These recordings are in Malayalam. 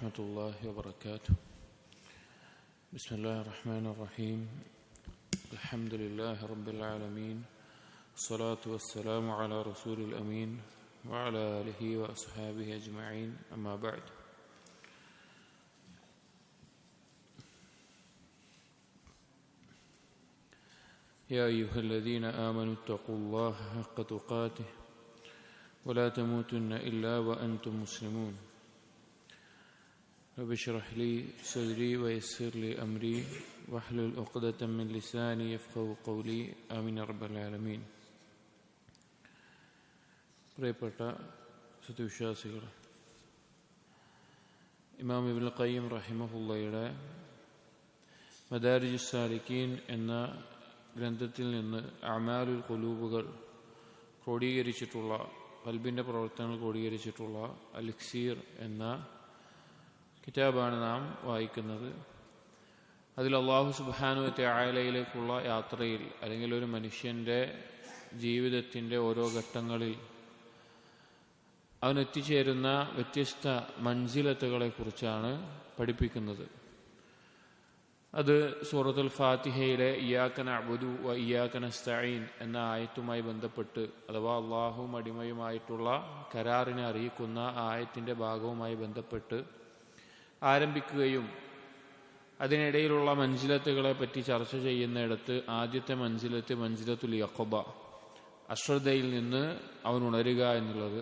ورحمة الله وبركاته. بسم الله الرحمن الرحيم. الحمد لله رب العالمين، الصلاة والسلام على رسول الأمين وعلى آله وأصحابه أجمعين، أما بعد. يا أيها الذين آمنوا اتقوا الله حق تقاته ولا تموتن إلا وأنتم مسلمون. رب اشرح لي صدري ويسر لي أمري واحلل عقدة من لساني يفقهوا قولي آمين يا رب العالمين. പ്രിയപ്പെട്ട സത്യവിശ്വാസികൾ, ഇമാം ഇബ്നുൽ ഖയ്യിം റഹിമഹുള്ളയുടെ മദാരിജുസ് സാലിക്കീൻ എന്ന ഗ്രന്ഥത്തിൽ നിന്ന് അഅ്മാലുൽ ഖുലൂബുകൾ ക്രോഡീകരിച്ചിട്ടുള്ള, ഖൽബിൻ്റെ പ്രവർത്തനങ്ങൾ ക്രോഡീകരിച്ചിട്ടുള്ള അൽ-ഇക്സീർ എന്ന കിതാബാണ് നാം വായിക്കുന്നത്. അതിൽ അല്ലാഹു സുബ്ഹാനഹു വ തആലയിലേക്കുള്ള യാത്രയിൽ, അല്ലെങ്കിൽ ഒരു മനുഷ്യൻ്റെ ജീവിതത്തിൻ്റെ ഓരോ ഘട്ടങ്ങളിൽ അവൻ എത്തിച്ചേരുന്ന വ്യത്യസ്ത മൻസിലത്തുകളെ കുറിച്ചാണ് പഠിപ്പിക്കുന്നത്. അത് സൂറത്തുൽ ഫാത്തിഹയിലെ ഇയ്യാക നഅ്ബുദു വ ഇയ്യാക നസ്തഈൻ എന്ന ആയത്തുമായി ബന്ധപ്പെട്ട്, അഥവാ അല്ലാഹുവും അടിമയുമായിട്ടുള്ള കരാറിനെ അറിയിക്കുന്ന ആയത്തിൻ്റെ ഭാഗവുമായി ബന്ധപ്പെട്ട് ആരംഭിക്കുകയും അതിനിടയിലുള്ള മൻസിലത്തുകളെ പറ്റി ചർച്ച ചെയ്യുന്നിടത്ത് ആദ്യത്തെ മൻസിലത്തുൽ യഖ്ബ, അശ്രദ്ധയിൽ നിന്ന് അവൻ ഉണരുക എന്നുള്ളത്.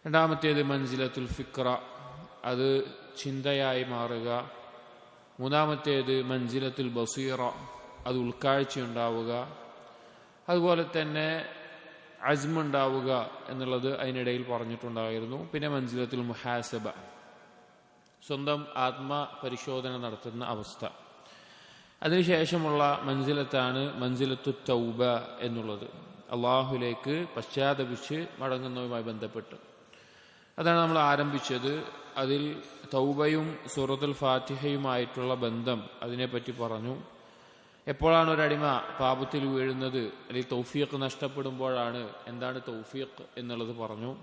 രണ്ടാമത്തേത് മൻസിലത്തുൽ ഫിക്ര, അത് ചിന്തയായി മാറുക. മൂന്നാമത്തേത് മൻസിലത്തുൽ ബസീറ, അത് ഉൾക്കാഴ്ചയുണ്ടാവുക. അതുപോലെ തന്നെ അസ്മുണ്ടാവുക എന്നുള്ളത് അതിനിടയിൽ പറഞ്ഞിട്ടുണ്ടായിരുന്നു. പിന്നെ മൻസിലത്തുൽ മുഹാസബ, സ്വന്തം ആത്മപരിശോധന നടത്തുന്ന അവസ്ഥ. അതിനുശേഷമുള്ള മൻസിലത്താണ് മൻസിലത്തു തൗബ എന്നുള്ളത്, അള്ളാഹുലേക്ക് പശ്ചാത്തപിച്ച് മടങ്ങുന്നതുമായി ബന്ധപ്പെട്ട്. അതാണ് നമ്മൾ ആരംഭിച്ചത്. അതിൽ തൗബയും സൂറത്തുൽ ഫാത്തിഹയുമായിട്ടുള്ള ബന്ധം അതിനെപ്പറ്റി പറഞ്ഞു. എപ്പോഴാണ് ഒരടിമ പാപത്തിൽ വീഴുന്നത്, അല്ലെങ്കിൽ തൗഫീഖ് നഷ്ടപ്പെടുമ്പോഴാണ്, എന്താണ് തൗഫീഖ് എന്നുള്ളത് പറഞ്ഞു.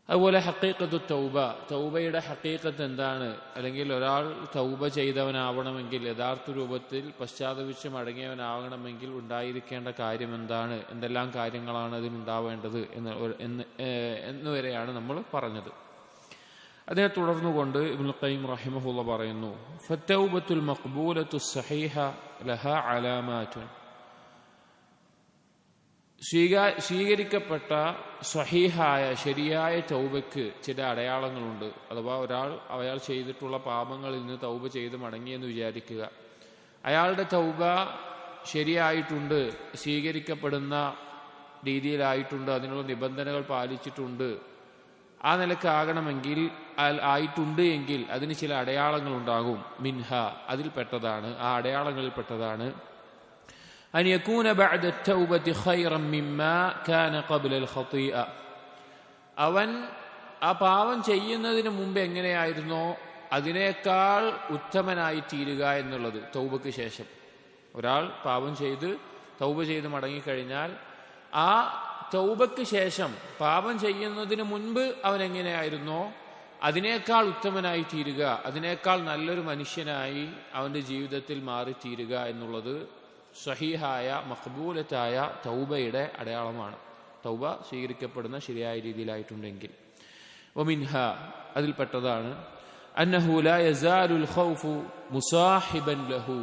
അതുപോലെ ഹഖീഖത്തു തൗബ, തൗബയുടെ ഹഖീഖത്ത് എന്താണ്, അല്ലെങ്കിൽ ഒരാൾ തൗബ ചെയ്തവനാവണമെങ്കിൽ, യഥാർത്ഥ രൂപത്തിൽ പശ്ചാത്തപിച്ച് മടങ്ങിയവനാകണമെങ്കിൽ ഉണ്ടായിരിക്കേണ്ട കാര്യം എന്താണ്, എന്തെല്ലാം കാര്യങ്ങളാണ് അതിനുണ്ടാവേണ്ടത് എന്നുവരെയാണ് നമ്മൾ പറഞ്ഞത്. അതിനെ തുടർന്നുകൊണ്ട് ഇബ്നുൽ ഖയ്യിം റഹിമഹുള്ള പറയുന്നു, ഫത്തൗബത്തുൽ മഖ്ബൂലത്തു സഹീഹ ലഹാ അലാമാതുൻ, സ്വീകരിക്കപ്പെട്ട സ്വഹീഹായ ശരിയായ തൗബയ്ക്ക് ചില അടയാളങ്ങളുണ്ട്. അഥവാ അയാൾ ചെയ്തിട്ടുള്ള പാപങ്ങളിൽ നിന്ന് തൗബ ചെയ്ത് മടങ്ങിയെന്ന് വിചാരിക്കുക. അയാളുടെ തൗബ ശരിയായിട്ടുണ്ട്, സ്വീകരിക്കപ്പെടുന്ന രീതിയിലായിട്ടുണ്ട്, അതിനുള്ള നിബന്ധനകൾ പാലിച്ചിട്ടുണ്ട്, ആ നിലക്കാകണമെങ്കിൽ ആയിട്ടുണ്ട് എങ്കിൽ അതിന് ചില അടയാളങ്ങളുണ്ടാകും. മിൻഹ, അതിൽപ്പെട്ടതാണ്, ആ അടയാളങ്ങളിൽപ്പെട്ടതാണ് അൻ യകൂന ബഅദ തൗബതി ഖൈറൻ മിമ്മാ കാന ഖബ്ല അൽ ഖതീഅ, അവൻ ആ പാപം ചെയ്യുന്നതിന് മുമ്പ് എങ്ങനെയായിരുന്നോ അതിനേക്കാൾ ഉത്തമനായി തീരുക എന്നുള്ളത്. തൗബയ്ക്ക് ശേഷം ഒരാൾ പാപം ചെയ്ത് തൗബ ചെയ്ത് മടങ്ങിക്കഴിഞ്ഞാൽ ആ തൗബയ്ക്ക് ശേഷം പാപം ചെയ്യുന്നതിന് മുൻപ് അവൻ എങ്ങനെയായിരുന്നോ അതിനേക്കാൾ ഉത്തമനായി തീരുക, അതിനേക്കാൾ നല്ലൊരു മനുഷ്യനായി അവൻ്റെ ജീവിതത്തിൽ മാറിത്തീരുക എന്നുള്ളത് സഹീഹായ മഖ്ബൂലത്തായ തൗബയുടെ അടയാളമാണ്. തൗബ സ്വീകരിക്കപ്പെടുന്ന ശരിയായ രീതിയിലായിട്ടുണ്ടെങ്കിൽ. വമിൻഹ, അതിൽപ്പെട്ടതാണ് അന്നഹു ലാ യസാലുൽ ഖൗഫു മുസാഹിബൻ ലഹു,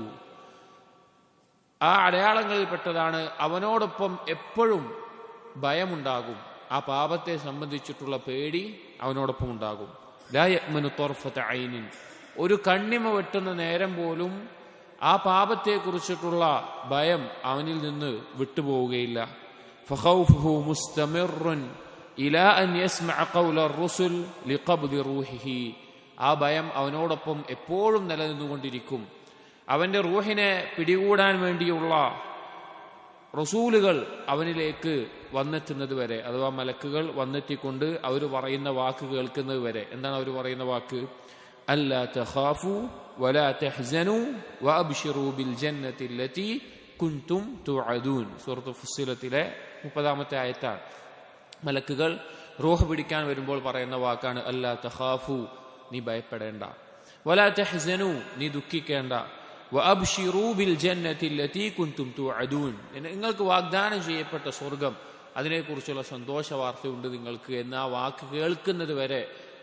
ആ അടയാളങ്ങളിൽപ്പെട്ടതാണ് അവനോടൊപ്പം എപ്പോഴും ഭയമുണ്ടാകും, ആ പാപത്തെ സംബന്ധിച്ചിട്ടുള്ള പേടി അവനോടൊപ്പം ഉണ്ടാകും. ലാ യഅ്മനു ത്വർഫത ഐനിൻ, ഒരു കണ്ണിമ വെട്ടുന്ന നേരം പോലും ആ പാപത്തെക്കുറിച്ചിട്ടുള്ള ഭയം അവനിൽ നിന്ന് വിട്ടുപോവുകയില്ല. ഫഖൗഫുഹു മുസ്തമിറുൻ ഇലാ അൻ യസ്മഅ ഖൗല അർ-റുസുൽ ലിഖബ്ദി റൂഹിഹി, ആ ഭയം അവനോടൊപ്പം എപ്പോഴും നിലനിന്നുകൊണ്ടിരിക്കും. അവന്റെ റൂഹിനെ പിടികൂടാൻ വേണ്ടിയുള്ള റസൂലുകൾ അവനിലേക്ക് വന്നെത്തുന്നത് വരെ, അഥവാ മലക്കുകൾ വന്നെത്തിക്കൊണ്ട് അവർ പറയുന്ന വാക്ക് കേൾക്കുന്നത് വരെ. എന്താണ് അവർ പറയുന്ന വാക്ക്? അല്ലാ തഖാഫു വലാ തഹ്സനു വഅബ്ശിറൂ ബിൽ ജന്നത്തി അല്ലതി കുൻതും തുഅദൂൻ, സൂറത്തുൽ ഫുസ്സിലത്തിലെ 30-ാമത്തെ ആയത്താണ്. മലക്കുകൾ റൂഹ് പിടിക്കാൻ വരുമ്പോൾ പറയുന്ന വാക്കാണ് അല്ലാ തഖാഫു, നീ ഭയപ്പെടേണ്ട. വലാ തഹ്സനൂ, നീ ദുഃഖിക്കേണ്ട. വഅബ്ശിറൂ ബിൽ ജന്നത്തി ലതീ കുൻതും തുഅദൂൻ, നിങ്ങൾക്ക് വാഗ്ദാനം ചെയ്യപ്പെട്ട സ്വർഗം, അതിനെക്കുറിച്ചുള്ള സന്തോഷ വാർത്തയുണ്ട് നിങ്ങൾക്ക് എന്ന ആ വാക്ക് കേൾക്കുന്നത് വരെ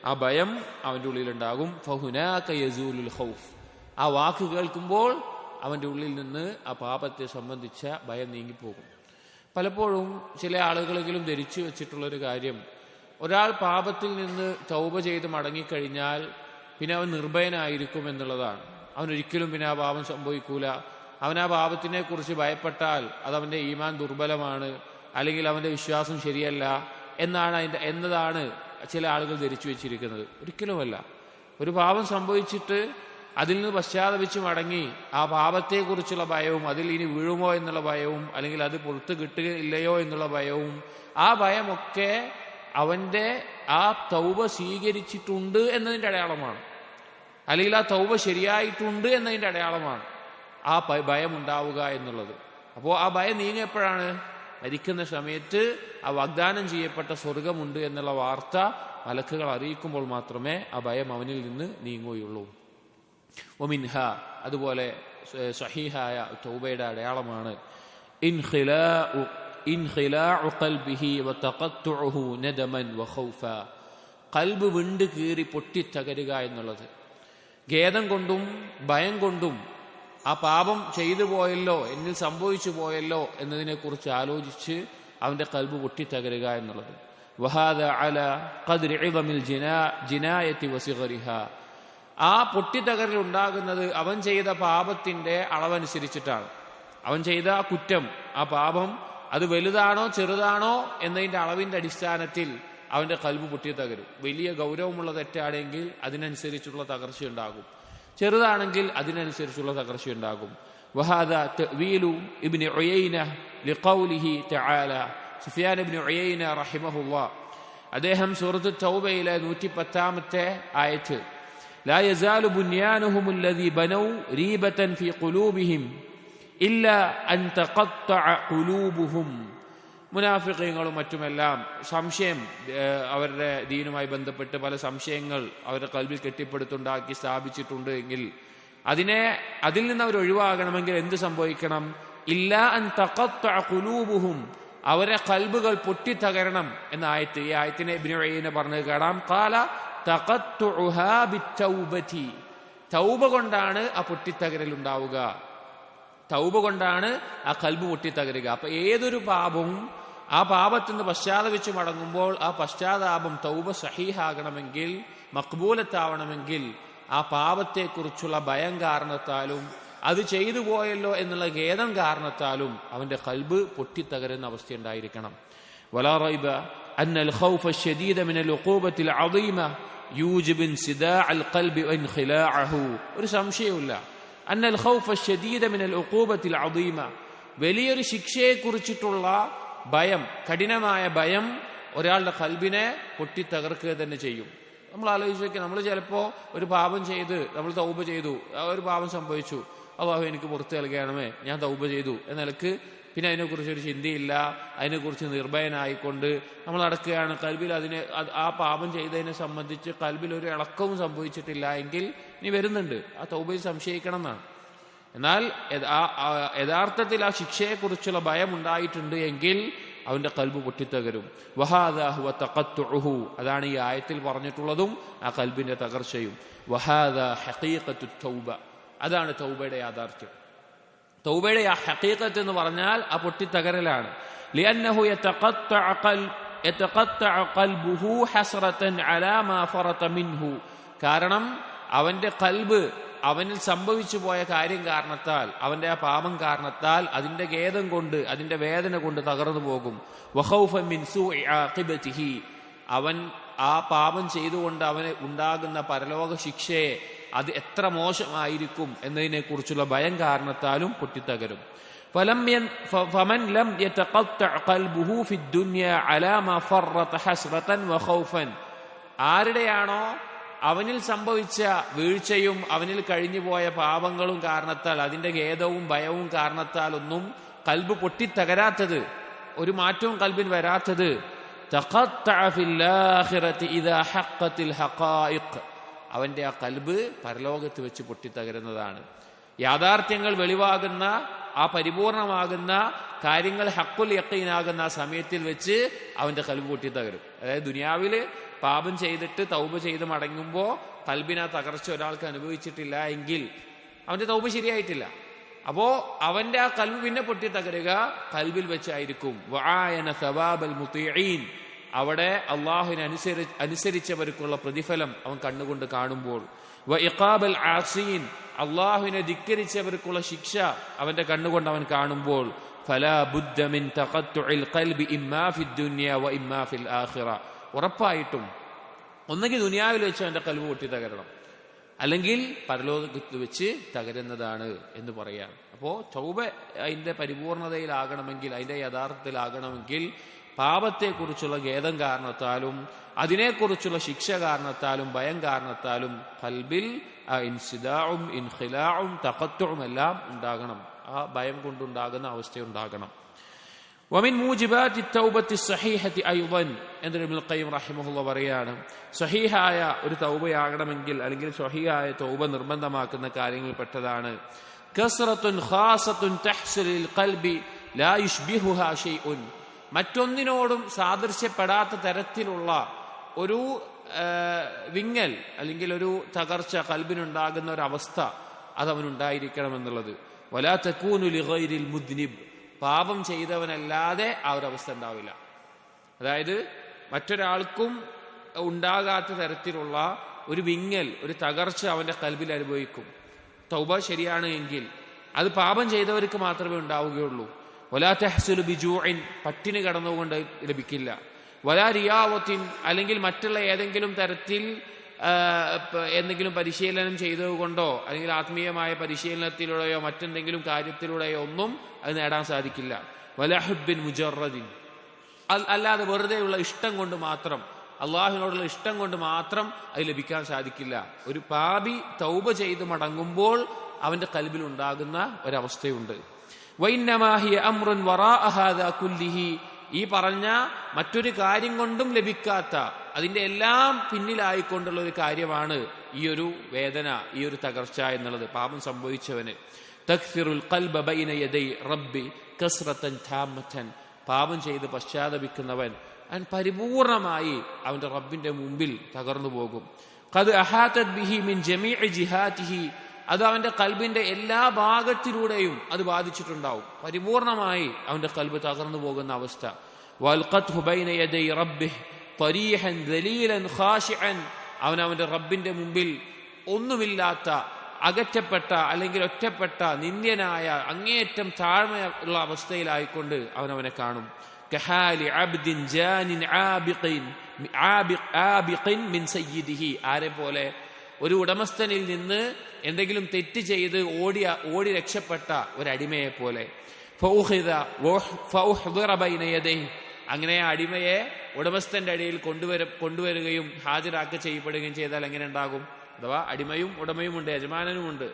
ആ ഭയം അവൻ്റെ ഉള്ളിലുണ്ടാകും. ഫഹുനാക യസൂലുൽ ഖൗഫ്, ആ വാക്ക് കേൾക്കുമ്പോൾ അവൻ്റെ ഉള്ളിൽ നിന്ന് ആ പാപത്തെ സംബന്ധിച്ച ഭയം നീങ്ങിപ്പോകും. പലപ്പോഴും ചില ആളുകളെങ്കിലും ധരിച്ചു വെച്ചിട്ടുള്ളൊരു കാര്യം, ഒരാൾ പാപത്തിൽ നിന്ന് തൗബ ചെയ്ത് മടങ്ങിക്കഴിഞ്ഞാൽ പിന്നെ അവൻ നിർഭയനായിരിക്കും എന്നുള്ളതാണ്. അവനൊരിക്കലും പിന്നെ ആ പാപം സംഭവിക്കൂല. അവൻ ആ പാപത്തിനെ കുറിച്ച് ഭയപ്പെട്ടാൽ അതവൻ്റെ ഈമാൻ ദുർബലമാണ്, അല്ലെങ്കിൽ അവൻ്റെ വിശ്വാസം ശരിയല്ല എന്നതാണ് ചില ആളുകൾ ധരിച്ചു വെച്ചിരിക്കുന്നത്. ഒരിക്കലുമല്ല. ഒരു പാപം സംഭവിച്ചിട്ട് അതിൽ നിന്ന് പശ്ചാത്തപിച്ച് മടങ്ങി ആ പാപത്തെക്കുറിച്ചുള്ള ഭയവും, അതിൽ ഇനി വീഴുമോ എന്നുള്ള ഭയവും, അല്ലെങ്കിൽ അത് പുറത്ത് കിട്ടുകയില്ലയോ എന്നുള്ള ഭയവും, ആ ഭയമൊക്കെ അവൻ്റെ ആ തൗബ സ്വീകരിച്ചിട്ടുണ്ട് എന്നതിൻ്റെ അടയാളമാണ്, അല്ലെങ്കിൽ ആ തൗബ ശരിയായിട്ടുണ്ട് എന്നതിൻ്റെ അടയാളമാണ് ആ ഭയം ഉണ്ടാവുക എന്നുള്ളത്. അപ്പോൾ ആ ഭയം നീങ്ങിയപ്പോഴാണ്? മരിക്കുന്ന സമയത്ത് ആ വാഗ്ദാനം ചെയ്യപ്പെട്ട സ്വർഗമുണ്ട് എന്നുള്ള വാർത്ത മലക്കുകൾ അറിയിക്കുമ്പോൾ മാത്രമേ ആ ഭയം അവനിൽ നിന്ന് നീങ്ങുകയുള്ളൂ. വമിൻഹ, അതുപോലെ സ്വഹീഹായ തൗബയുടെ അടയാളമാണ് ഇൻഖിലാഉ ഖൽബിഹി വതഖത്തുഉഹു നദമൻ വഖൗഫ, ഖൽബ് വിണ്ട് കീറി പൊട്ടിത്തകരുക എന്നുള്ളത്. ഖേദം കൊണ്ടും ഭയം കൊണ്ടും ആ പാപം ചെയ്തു പോയല്ലോ, എന്നിൽ സംഭവിച്ചു പോയല്ലോ എന്നതിനെക്കുറിച്ച് ആലോചിച്ച് അവൻ്റെ ഖൽബ് പൊട്ടിത്തകരുക എന്നുള്ളത്. വഹാദ അല ഖദ്രി ഇദമിൽ ജിനായത്തി വസിഗരിഹ, ആ പൊട്ടിത്തകരൽ ഉണ്ടാകുന്നത് അവൻ ചെയ്ത പാപത്തിന്റെ അളവനുസരിച്ചിട്ടാണ്. അവൻ ചെയ്ത ആ കുറ്റം, ആ പാപം, അത് വലുതാണോ ചെറുതാണോ എന്നതിൻ്റെ അളവിൻ്റെ അടിസ്ഥാനത്തിൽ അവൻ്റെ ഖൽബ് പൊട്ടിത്തകരും. വലിയ ഗൗരവമുള്ള തെറ്റാണെങ്കിൽ അതിനനുസരിച്ചുള്ള തകർച്ചയുണ്ടാകും, ചെറുതാണെങ്കിൽ അതിനനുസരിച്ചുള്ള തകർച്ചയുണ്ടാകും. വഹാദ തഅ്വീലു ഇബ്നു ഉയൈന ലിഖൗലിഹി തആല, സുഫിയാൻ ഇബ്നു ഉയൈന റഹിമഹുല്ലാഹ് അദ്ദേഹം സൂറത്ത് തൗബയിലെ 110-ാമത്തെ ആയത്ത്, ലാ യസാലു ബുനിയാനുഹും അല്ലദീ ബനൗ റീബതൻ ഫീ ഖുലൂബിഹിം ഇല്ലാ അൻ തഖത്തഅ ഖുലൂബുഹും, മുനാഫിഖീങ്ങളും മറ്റുമെല്ലാം സംശയം, അവരുടെ ദീനുമായി ബന്ധപ്പെട്ട് പല സംശയങ്ങൾ അവരുടെ ഖൽബിൽ കെട്ടിപ്പടുത്തുണ്ടാക്കി സ്ഥാപിച്ചിട്ടുണ്ട് എങ്കിൽ അതിൽ നിന്ന് അവർ ഒഴിവാകണമെങ്കിൽ എന്ത് സംഭവിക്കണം? ഇല്ലാ അൻ തഖത്തഅ ഖുലൂബുഹും, അവരെ ഖൽബുകൾ പൊട്ടിത്തകരണം എന്ന ആയത്ത്. ഈ ആയത്തിനെ ഇബ്നു ഉയൈന പറഞ്ഞത് കാണാം. ഖാല തഖത്തുഉഹാ ബിത്തൗബതി, തൗബ കൊണ്ടാണ് ആ പൊട്ടിത്തകരൽ ഉണ്ടാവുക, തൗബ കൊണ്ടാണ് ആ ഖൽബ് പൊട്ടിത്തകരുക. അപ്പൊ ഏതൊരു പാപവും ആ പാപത്തിൽ നിന്ന് പശ്ചാത്തപിച്ച് മടങ്ങുമ്പോൾ ആ പശ്ചാത്താപം തൗബ സഹീഹാകണമെങ്കിൽ, മഖ്ബൂലത്താവണമെങ്കിൽ ആ പാപത്തെക്കുറിച്ചുള്ള ഭയം കാരണത്താലും അത് ചെയ്തു പോയല്ലോ എന്നുള്ള ഖേദം കാരണത്താലും അവന്റെ ഖൽബ് പൊട്ടിത്തകരുന്ന അവസ്ഥയുണ്ടായിരിക്കണം. വലാ റൈബ അന്നൽ ഖൗഫ അശ്ശദീദ മിനൽ ഉഖൂബത്തിൽ അദീമ യൂജിബു ഇൻസിദാഅൽ ഖൽബി വഇൻഖിലാഅഹു, ഒരു സംശയവുമില്ല. അന്നൽ ഖൗഫ അശ്ശദീദ മിനൽ ഉഖൂബത്തിൽ അദീമ, വലിയൊരു ശിക്ഷയെക്കുറിച്ചിട്ടുള്ള ഭയം, കഠിനമായ ഭയം ഒരാളുടെ ഖൽബിനെ പൊട്ടിത്തകർക്കുക തന്നെ ചെയ്യും. നമ്മൾ ആലോചിച്ച് നോക്കി, നമ്മൾ ചിലപ്പോൾ ഒരു പാപം ചെയ്ത് നമ്മൾ തൗബ ചെയ്തു, ഒരു പാപം സംഭവിച്ചു, അല്ലാഹു എനിക്ക് പുറത്ത് നൽകണമേ, ഞാൻ തൗബ ചെയ്തു എന്ന നിലക്ക് പിന്നെ അതിനെക്കുറിച്ചൊരു ചിന്തയില്ല, അതിനെക്കുറിച്ച് നിർഭയനായിക്കൊണ്ട് നമ്മൾ നടക്കുകയാണ്. ഖൽബിൽ ആ പാപം ചെയ്തതിനെ സംബന്ധിച്ച് ഖൽബിൽ ഒരു ഇളക്കവും സംഭവിച്ചിട്ടില്ല എങ്കിൽ ഇനി വരുന്നുണ്ട്, ആ തൗബയിൽ സംശയിക്കണം എന്നാണ്. എന്നാൽ യഥാർത്ഥത്തിൽ ആ ശിക്ഷയെക്കുറിച്ചുള്ള ഭയം ഉണ്ടായിട്ടുണ്ട് എങ്കിൽ അവന്റെ ഖൽബ് പൊട്ടിത്തകരും. വഹാദാ ഹുവ തഖത്തുഉഹു, അതാണ് ഈ ആയത്തിൽ പറഞ്ഞിട്ടുള്ളതും ആ ഖൽബിന്റെ തകർച്ചയും. വഹാദാ ഹഖീഖത്തു തൗബ, അതാണ് തൗബയുടെ യാഥാർത്ഥ്യം. തൗബയുടെ ആ ഹഖീഖത്ത് എന്ന് പറഞ്ഞാൽ ആ പൊട്ടിത്തകരലാണ്. ലിഅന്നഹു യതഖത്തഅ ഖൽബുഹു ഹസ്റതൻ അലാ മാ ഫറത മിൻഹു, കാരണം അവന്റെ ഖൽബ് അവനിൽ സംഭവിച്ചു പോയ കാര്യം കാരണത്താൽ, അവന്റെ ആ പാപം കാരണത്താൽ അതിന്റെ ഖേദം കൊണ്ട്, അതിന്റെ വേദന കൊണ്ട് തകർന്നു പോകും. വഖൗഫൻ മിൻ സൂഇ ആഖിബതിഹി, അവൻ ആ പാപം ചെയ്തുകൊണ്ട് അവന് ഉണ്ടാകുന്ന പരലോക ശിക്ഷയെ അത് എത്ര മോശമായിരിക്കും എന്നതിനെ കുറിച്ചുള്ള ഭയം കാരണത്താലും പൊട്ടിത്തകരും. ഫമൻ ലം യതഖത്തഅ ഖൽബുഹു ഫിദ്ദുനിയ അലാ മാ ഫറത ഹസ്റതൻ വഖൗഫൻ, ആരുടെയാണോ അവനിൽ സംഭവിച്ച വീഴ്ചയും അവനിൽ കഴിഞ്ഞുപോയ പാപങ്ങളും കാരണത്താൽ, അതിന്റെ ഖേദവും ഭയവും കാരണത്താലൊന്നും ഖൽബ് പൊട്ടിത്തകരാത്തത്, ഒരു മാറ്റവും ഖൽബിൽ വരാത്തത്, തഖത്തഅ ഫിൽ ആഖിറതി ഇദാ ഹഖ്ഖത്തിൽ ഹഖായിഖ്, അവൻ്റെ ആ കൽബ് പരലോകത്ത് വെച്ച് പൊട്ടിത്തകരുന്നതാണ്. യാഥാർത്ഥ്യങ്ങൾ വെളിവാകുന്ന ആ പരിപൂർണമാകുന്ന കാര്യങ്ങൾ ഹഖുൽ യഖീനാകുന്ന ആ സമയത്തിൽ വെച്ച് അവൻ്റെ കൽബ് പൊട്ടിത്തകരും. അതായത് ദുനിയാവിൽ പാപം ചെയ്തിട്ട് തൗബ ചെയ്ത് മടങ്ങുമ്പോൾ കൽബിനെ തകർച്ച ഒരാൾക്ക് അനുഭവിച്ചിട്ടില്ല എങ്കിൽ അവൻ്റെ തൗബ ശരിയായിട്ടില്ല. അപ്പോ അവന്റെ ആ കൽബ് പിന്നെ പൊട്ടിത്തകരുക കൽബിൽ വെച്ചായിരിക്കും. വആയന സവാബൽ മുതീഈൻ, അവിടെ അള്ളാഹുവിനെ അനുസരിച്ചവർക്കുള്ള പ്രതിഫലം അവൻ കണ്ണുകൊണ്ട് കാണുമ്പോൾ. വ ഇഖാബൽ ആസീൻ, അള്ളാഹുവിനെ ധിക്കരിച്ചവർക്കുള്ള ശിക്ഷ അവന്റെ കണ്ണുകൊണ്ട് അവൻ കാണുമ്പോൾ. ഫലാ ബുദ്ദ മിൻ തഖത്തുഇൽ ഖൽബി ഇമ്മാ ഫിദ് ദുനിയ വ ഇമ്മാ ഫിൽ ആഖിറ, ഉറപ്പായിട്ടും ഒന്നുകിൽ ദുനിയാവിൽ വെച്ച് അവന്റെ കൽബ് പൊട്ടിത്തകരണം, അല്ലെങ്കിൽ പരലോകത്ത് വെച്ച് തകരുന്നതാണ് എന്ന് പറയാം. അപ്പോൾ തൗബ അതിന്റെ പരിപൂർണതയിലാകണമെങ്കിൽ, അതിന്റെ യഥാർത്ഥത്തിലാകണമെങ്കിൽ പാപത്തെക്കുറിച്ചുള്ള ഖേദം കാരണത്താലും അതിനെക്കുറിച്ചുള്ള ശിക്ഷ കാരണത്താലും ഭയം കാരണത്താലും ഖൽബിൽ ഇൻസിദാഉം ഇൻഖിലാഉം തഖത്തുഉം എല്ലാം ഉണ്ടാകണം. ആ ഭയം കൊണ്ടുണ്ടാകുന്ന അവസ്ഥയുണ്ടാകണം. വമിൻ മൂജിബാത്തി തൗബത്തി സഹീഹത്തി അയ്ളൻ എന്ന് ഇബ്നുൽ ഖയ്യിം റഹിമഹുല്ലാഹ് പറയാണ്, സഹീഹായ ഒരു തൗബയാകണമെങ്കിൽ അല്ലെങ്കിൽ സഹീഹായ തൗബ നിർബന്ധമാക്കുന്ന കാര്യങ്ങളിൽ പെട്ടതാണ് കസ്റത്തുൻ ഖാസത്തുൻ തഹ്സുലിൽ ഖൽബി ലാ യുശ്ബിഹുഹാ ഷൈഉൻ, മറ്റൊന്നിനോടും സാദൃശ്യപ്പെടാത്ത തരത്തിലുള്ള ഒരു വിങ്ങൽ അല്ലെങ്കിൽ ഒരു തകർച്ച കൽബിനുണ്ടാകുന്ന ഒരവസ്ഥ അതവനുണ്ടായിരിക്കണമെന്നുള്ളത്. വലാ തകൂനു ലിഗൈരിൽ മുദ്നിബ്, പാപം ചെയ്തവനല്ലാതെ ആ ഒരു അവസ്ഥ ഉണ്ടാവില്ല. അതായത് മറ്റൊരാൾക്കും ഉണ്ടാകാത്ത തരത്തിലുള്ള ഒരു വിങ്ങൽ, ഒരു തകർച്ച അവന്റെ കൽബിൽ അനുഭവിക്കും. തൗബ ശരിയാണ് എങ്കിൽ അത് പാപം ചെയ്തവർക്ക് മാത്രമേ ഉണ്ടാവുകയുള്ളൂ. വലാ തഹ്സുലു ബിജൂഇൻ, പട്ടിണി കടന്നുകൊണ്ട് ലഭിക്കില്ല. വലാ റിയാവത്തിൻ, അല്ലെങ്കിൽ മറ്റുള്ള ഏതെങ്കിലും തരത്തിൽ എന്തെങ്കിലും പരിശീലനം ചെയ്തതുകൊണ്ടോ അല്ലെങ്കിൽ ആത്മീയമായ പരിശീലനത്തിലൂടെയോ മറ്റെന്തെങ്കിലും കാര്യത്തിലൂടെയോ ഒന്നും അത് നേടാൻ സാധിക്കില്ല. വലാ ഹുബ്ബിൻ മുജറദിൻ, അല്ലാതെ വെറുതെയുള്ള ഇഷ്ടം കൊണ്ട് മാത്രം, അള്ളാഹുവിനോടുള്ള ഇഷ്ടം കൊണ്ട് മാത്രം അത് ലഭിക്കാൻ സാധിക്കില്ല. ഒരു പാപി തൗബ ചെയ്ത് മടങ്ങുമ്പോൾ അവന്റെ കൽബിൽ ഉണ്ടാകുന്ന ഒരവസ്ഥയുണ്ട്. വഇന്നമാ ഹിയ അംറുൻ വറാഅ ഹാദാ കുല്ലിഹി, ഈ പറഞ്ഞ മറ്റൊരു കാര്യം കൊണ്ടും ലഭിക്കാത്ത, അതിന്റെ എല്ലാം പിന്നിലായിക്കൊണ്ടുള്ള ഒരു കാര്യമാണ് ഈ ഒരു വേദന, ഈ ഒരു തകർച്ച എന്നുള്ളത് പാപം സംഭവിച്ചവന്. തക്ഫിറുൽ ഖൽബ ബൈന യദൈ റബ്ബി കസ്റതൻ താമതൻ, പാപം ചെയ്ത് പശ്ചാത്തപിക്കുന്നവൻ അവൻ പരിപൂർണമായി അവന്റെ റബ്ബിന്റെ മുമ്പിൽ തകർന്നു പോകും. ഖദ് അഹാതത് ബിഹി മിൻ ജമീഇ ജിഹാതിഹി, അത് അവന്റെ കൽബിന്റെ എല്ലാ ഭാഗത്തിലൂടെയും അത് ബാധിച്ചിട്ടുണ്ടാവും. പരിപൂർണമായി അവന്റെ കൽബ് തകർന്നു പോകുന്ന അവസ്ഥ. വൽഖത്ഹു ബൈന യദൈ റബ്ബിഹി തരീഹൻ ദലീലൻ ഖാശിഅൻ, അവന്റെ റബ്ബിന്റെ മുമ്പിൽ ഒന്നുമില്ലാത്ത, അകറ്റപ്പെട്ട അല്ലെങ്കിൽ ഒറ്റപ്പെട്ട, നിന്ദ്യനായ, അങ്ങേയറ്റം താഴ്മയുള്ള അവസ്ഥയിലായിക്കൊണ്ട് അവനെ കാണും. കഹാലി അബ്ദിൻ ജാനിൻ ആബിഖിൻ മിൻ സയ്യിദിഹി, ആരെ പോലെ ഒരു ഉടമസ്ഥനിൽ നിന്ന് എന്തെങ്കിലും തെറ്റ് ചെയ്ത് ഓടി രക്ഷപ്പെട്ട ഒരടിമയെ പോലെ. അങ്ങനെ ആ അടിമയെ ഉടമസ്ഥന്റെ അടിയിൽ കൊണ്ടുവരികയും ഹാജരാക്ക ചെയ്യപ്പെടുകയും ചെയ്താൽ എങ്ങനെ ഉണ്ടാകും? അഥവാ അടിമയും ഉടമയും ഉണ്ട്, യജമാനനുമുണ്ട്.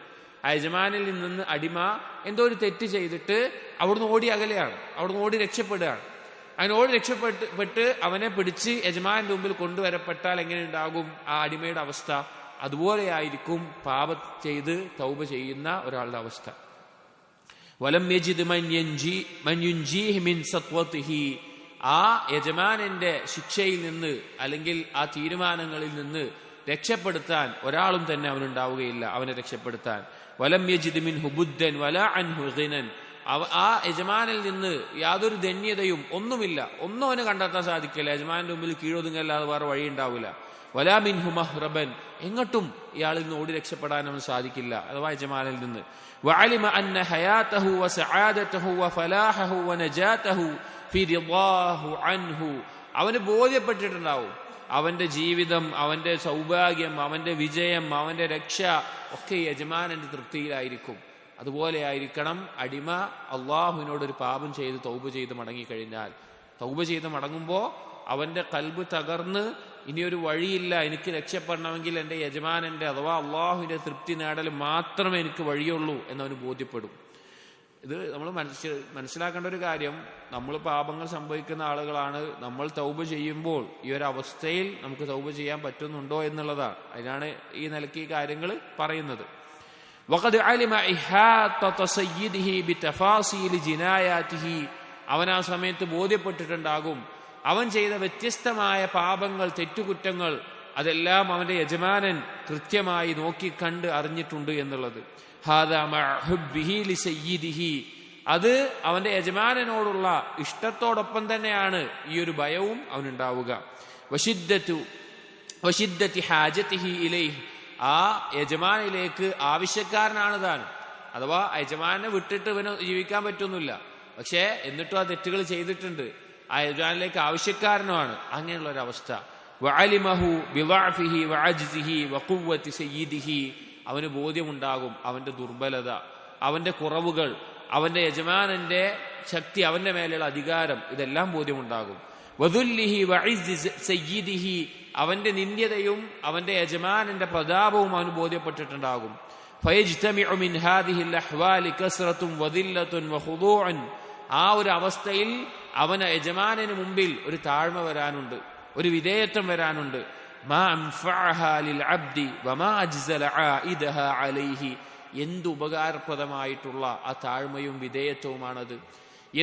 ആ യജമാനിൽ നിന്ന് അടിമ എന്തോ ഒരു തെറ്റ് ചെയ്തിട്ട് അവിടുന്ന് ഓടി അകലെയാണ്, അവിടുന്ന് ഓടി രക്ഷപ്പെടുകയാണ്. അങ്ങനെ ഓടി രക്ഷപ്പെട്ട് അവനെ പിടിച്ച് യജമാന്റെ മുമ്പിൽ കൊണ്ടുവരപ്പെട്ടാൽ എങ്ങനെ ഉണ്ടാകും ആ അടിമയുടെ അവസ്ഥ? അതുപോലെയായിരിക്കും പാപം ചെയ്ത് തൗബ ചെയ്യുന്ന ഒരാളുടെ അവസ്ഥ. വലം യജിദ് മൻ യുൻജീഹി മിൻ സത്വതിഹി, ആ യജമാനന്റെ ശിക്ഷയിൽ നിന്ന് അല്ലെങ്കിൽ ആ തീരുമാനങ്ങളിൽ നിന്ന് രക്ഷപ്പെടുത്താൻ ഒരാളും തന്നെ അവനുണ്ടാവുകയില്ല, അവനെ രക്ഷപ്പെടുത്താൻ. വലം യജിദ് മിൻഹു ബുദ്ദൻ വലാ അൻഹു ഗിനൻ, ആ യജമാനിൽ നിന്ന് യാതൊരു ധന്യതയും ഒന്നുമില്ല, ഒന്നും അവന് കണ്ടെത്താൻ സാധിക്കില്ല. യജമാന്റെ മുമ്പിൽ കീഴൊതുങ്ങല്ലാതെ വേറെ വഴി ഉണ്ടാവില്ല. വലാ മിൻഹു മഹ്റബൻ, എങ്ങോട്ടും ഇയാളിൽ നിന്ന് ഓടി രക്ഷപ്പെടാൻ അവന് സാധിക്കില്ല, അഥവാ യജമാനിൽ നിന്ന്. വഅലിമ അന്ന ഹയാതഹു വസആദതഹു വഫലാഹഹു വനജാതഹു ഫി റിളാഹു അൻഹു, അവന് ബോധ്യപ്പെട്ടിട്ടുണ്ടാവും അവന്റെ ജീവിതം, അവന്റെ സൗഭാഗ്യം, അവന്റെ വിജയം, അവന്റെ രക്ഷ ഒക്കെ യജമാനന്റെ തൃപ്തിയിലായിരിക്കും. അതുപോലെ ആയിരിക്കണം അടിമ അള്ളാഹുവിനോടൊരു പാപം ചെയ്ത് തൗബ ചെയ്ത് മടങ്ങിക്കഴിഞ്ഞാൽ. തൗബ ചെയ്ത് മടങ്ങുമ്പോൾ അവന്റെ കൽബ് തകർന്ന് ഇനിയൊരു വഴിയില്ല, എനിക്ക് രക്ഷപ്പെടണമെങ്കിൽ എൻ്റെ യജമാനന്റെ അഥവാ അള്ളാഹുവിന്റെ തൃപ്തി നേടൽ മാത്രമേ എനിക്ക് വഴിയുള്ളൂ എന്നവന് ബോധ്യപ്പെടും. ഇത് നമ്മൾ മനസ്സിലാക്കേണ്ട ഒരു കാര്യം, നമ്മൾ പാപങ്ങൾ സംഭവിക്കുന്ന ആളുകളാണ്. നമ്മൾ തൗബ ചെയ്യുമ്പോൾ ഈ ഒരു അവസ്ഥയിൽ നമുക്ക് തൗബ ചെയ്യാൻ പറ്റുന്നുണ്ടോ എന്നുള്ളതാണ്. അതിനാണ് ഈ നിലയ്ക്ക് ഈ കാര്യങ്ങൾ പറയുന്നത്. വഖദ് അലിമ ഇഹാത്തത സയ്യിദിഹി ബിതഫാസീൽ ജിനായാതിഹി, അവൻ ആ സമയത്ത് ബോധ്യപ്പെട്ടിട്ടുണ്ടാകും അവൻ ചെയ്ത വ്യത്യസ്തമായ പാപങ്ങൾ, തെറ്റുകുറ്റങ്ങൾ അതെല്ലാം അവന്റെ യജമാനൻ കൃത്യമായി നോക്കിക്കണ്ട് അറിഞ്ഞിട്ടുണ്ട് എന്നുള്ളത്. ഹാദാ മഅ ഹുബ്ബിഹി ലിസയ്യിദിഹി, അത് അവന്റെ യജമാനനോടുള്ള ഇഷ്ടത്തോടൊപ്പം തന്നെയാണ് ഈ ഒരു ഭയവും അവനുണ്ടാവുക. വശിദ്ദതി ഹാജതിഹി ഇലൈഹി, ആ യജമാനിലേക്ക് ആവശ്യക്കാരനാണ് താൻ. അഥവാ യജമാനെ വിട്ടിട്ട് ഇവന് ജീവിക്കാൻ പറ്റൊന്നുമില്ല, പക്ഷേ എന്നിട്ടും ആ തെറ്റുകൾ ചെയ്തിട്ടുണ്ട്. ആ യജമാനിലേക്ക് ആവശ്യക്കാരനുമാണ്. അങ്ങനെയുള്ള ഒരവസ്ഥ. വഅലിമഹു ബിളഅഫിഹി വഅജ്സിഹി വഖുവ്വതി സയ്യിദിഹി, അവന് ബോധ്യമുണ്ടാകും അവന്റെ ദുർബലത, അവന്റെ കുറവുകൾ, അവന്റെ യജമാനന്റെ ശക്തി, അവന്റെ മേലെയുള്ള അധികാരം, ഇതെല്ലാം ബോധ്യമുണ്ടാകും. വദുല്ലിഹി വഇസ്സി സയ്യിദിഹി, അവന്റെ നിന്ദ്യതയും അവന്റെ യജമാനന്റെ പ്രതാപവും അവന് ബോധ്യപ്പെട്ടിട്ടുണ്ടാകും. ഫയജ്തമിഉ മിൻ ഹാദിഹിൽ അഹ്വാലി കസ്റത്തുൻ വദില്ലത്തുൻ വഖുദൂഉൻ, ആ ഒരു അവസ്ഥയിൽ അവന് യജമാനന് മുമ്പിൽ ഒരു താഴ്മ വരാനുണ്ട്, ഒരു വിധേയത്വം വരാനുണ്ട്. മാ അൻഫഅഹാ ലിൽ അബ്ദി വമാ അജ്സല ആഇദഹാ അലൈഹി, എന്ത് ഉപകാരപ്രദമായിട്ടുള്ള ആ താഴ്മയും വിധേയത്വവുമാണത്.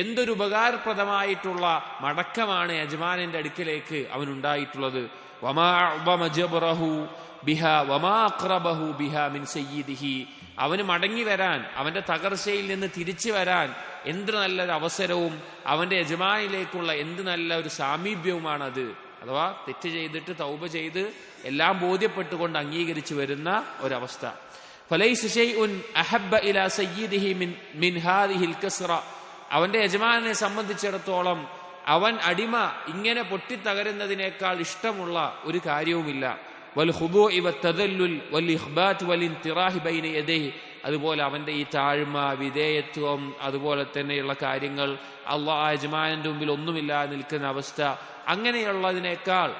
എന്തൊരു ഉപകാരപ്രദമായിട്ടുള്ള മടക്കമാണ് യജമാനന്റെ അടുക്കലേക്ക് അവനുണ്ടായിട്ടുള്ളത്. വമാ അഅ്ദമ ജബ്റഹു ബിഹാ വമാ അഖ്റബഹു ബിഹാ മിൻ സയ്യിദിഹി, അവന് മടങ്ങി വരാൻ, അവന്റെ തകർച്ചയിൽ നിന്ന് തിരിച്ചു വരാൻ എന്ത് നല്ലൊരു അവസരവും, അവന്റെ യജമാനിലേക്കുള്ള എന്ത് നല്ല ഒരു സാമീപ്യവുമാണത്. അഥവാ തെറ്റ് ചെയ്തിട്ട് തൗബ ചെയ്ത് എല്ലാം ബോധ്യപ്പെട്ടുകൊണ്ട് അംഗീകരിച്ചു വരുന്ന ഒരവസ്ഥ. ഫലൈസ ശൈഉൻ അഹബ്ബ ഇലാ സയ്യിദിഹി മിൻ ഹാദിഹിൽ കസ്റ, അവന്റെ യജമാനെ സംബന്ധിച്ചിടത്തോളം അവൻ അടിമ ഇങ്ങനെ പൊട്ടിത്തകരുന്നതിനേക്കാൾ ഇഷ്ടമുള്ള ഒരു കാര്യവുമില്ല. വൽ ഖുദൂഇ വത്തദല്ലുൽ വൽ ഇഖ്ബാത് വൽ ഇന്തിറാഹി ബൈന യദൈഹി, അതുപോലെ അവന്റെ ഈ താഴ്മ, വിധേയത്വം, അതുപോലെ തന്നെയുള്ള കാര്യങ്ങൾ, അള്ളാഹ് യജമാനന്റെ മുമ്പിൽ ഒന്നുമില്ലാതെ നിൽക്കുന്ന അവസ്ഥ, അങ്ങനെയുള്ളതിനേക്കാൾ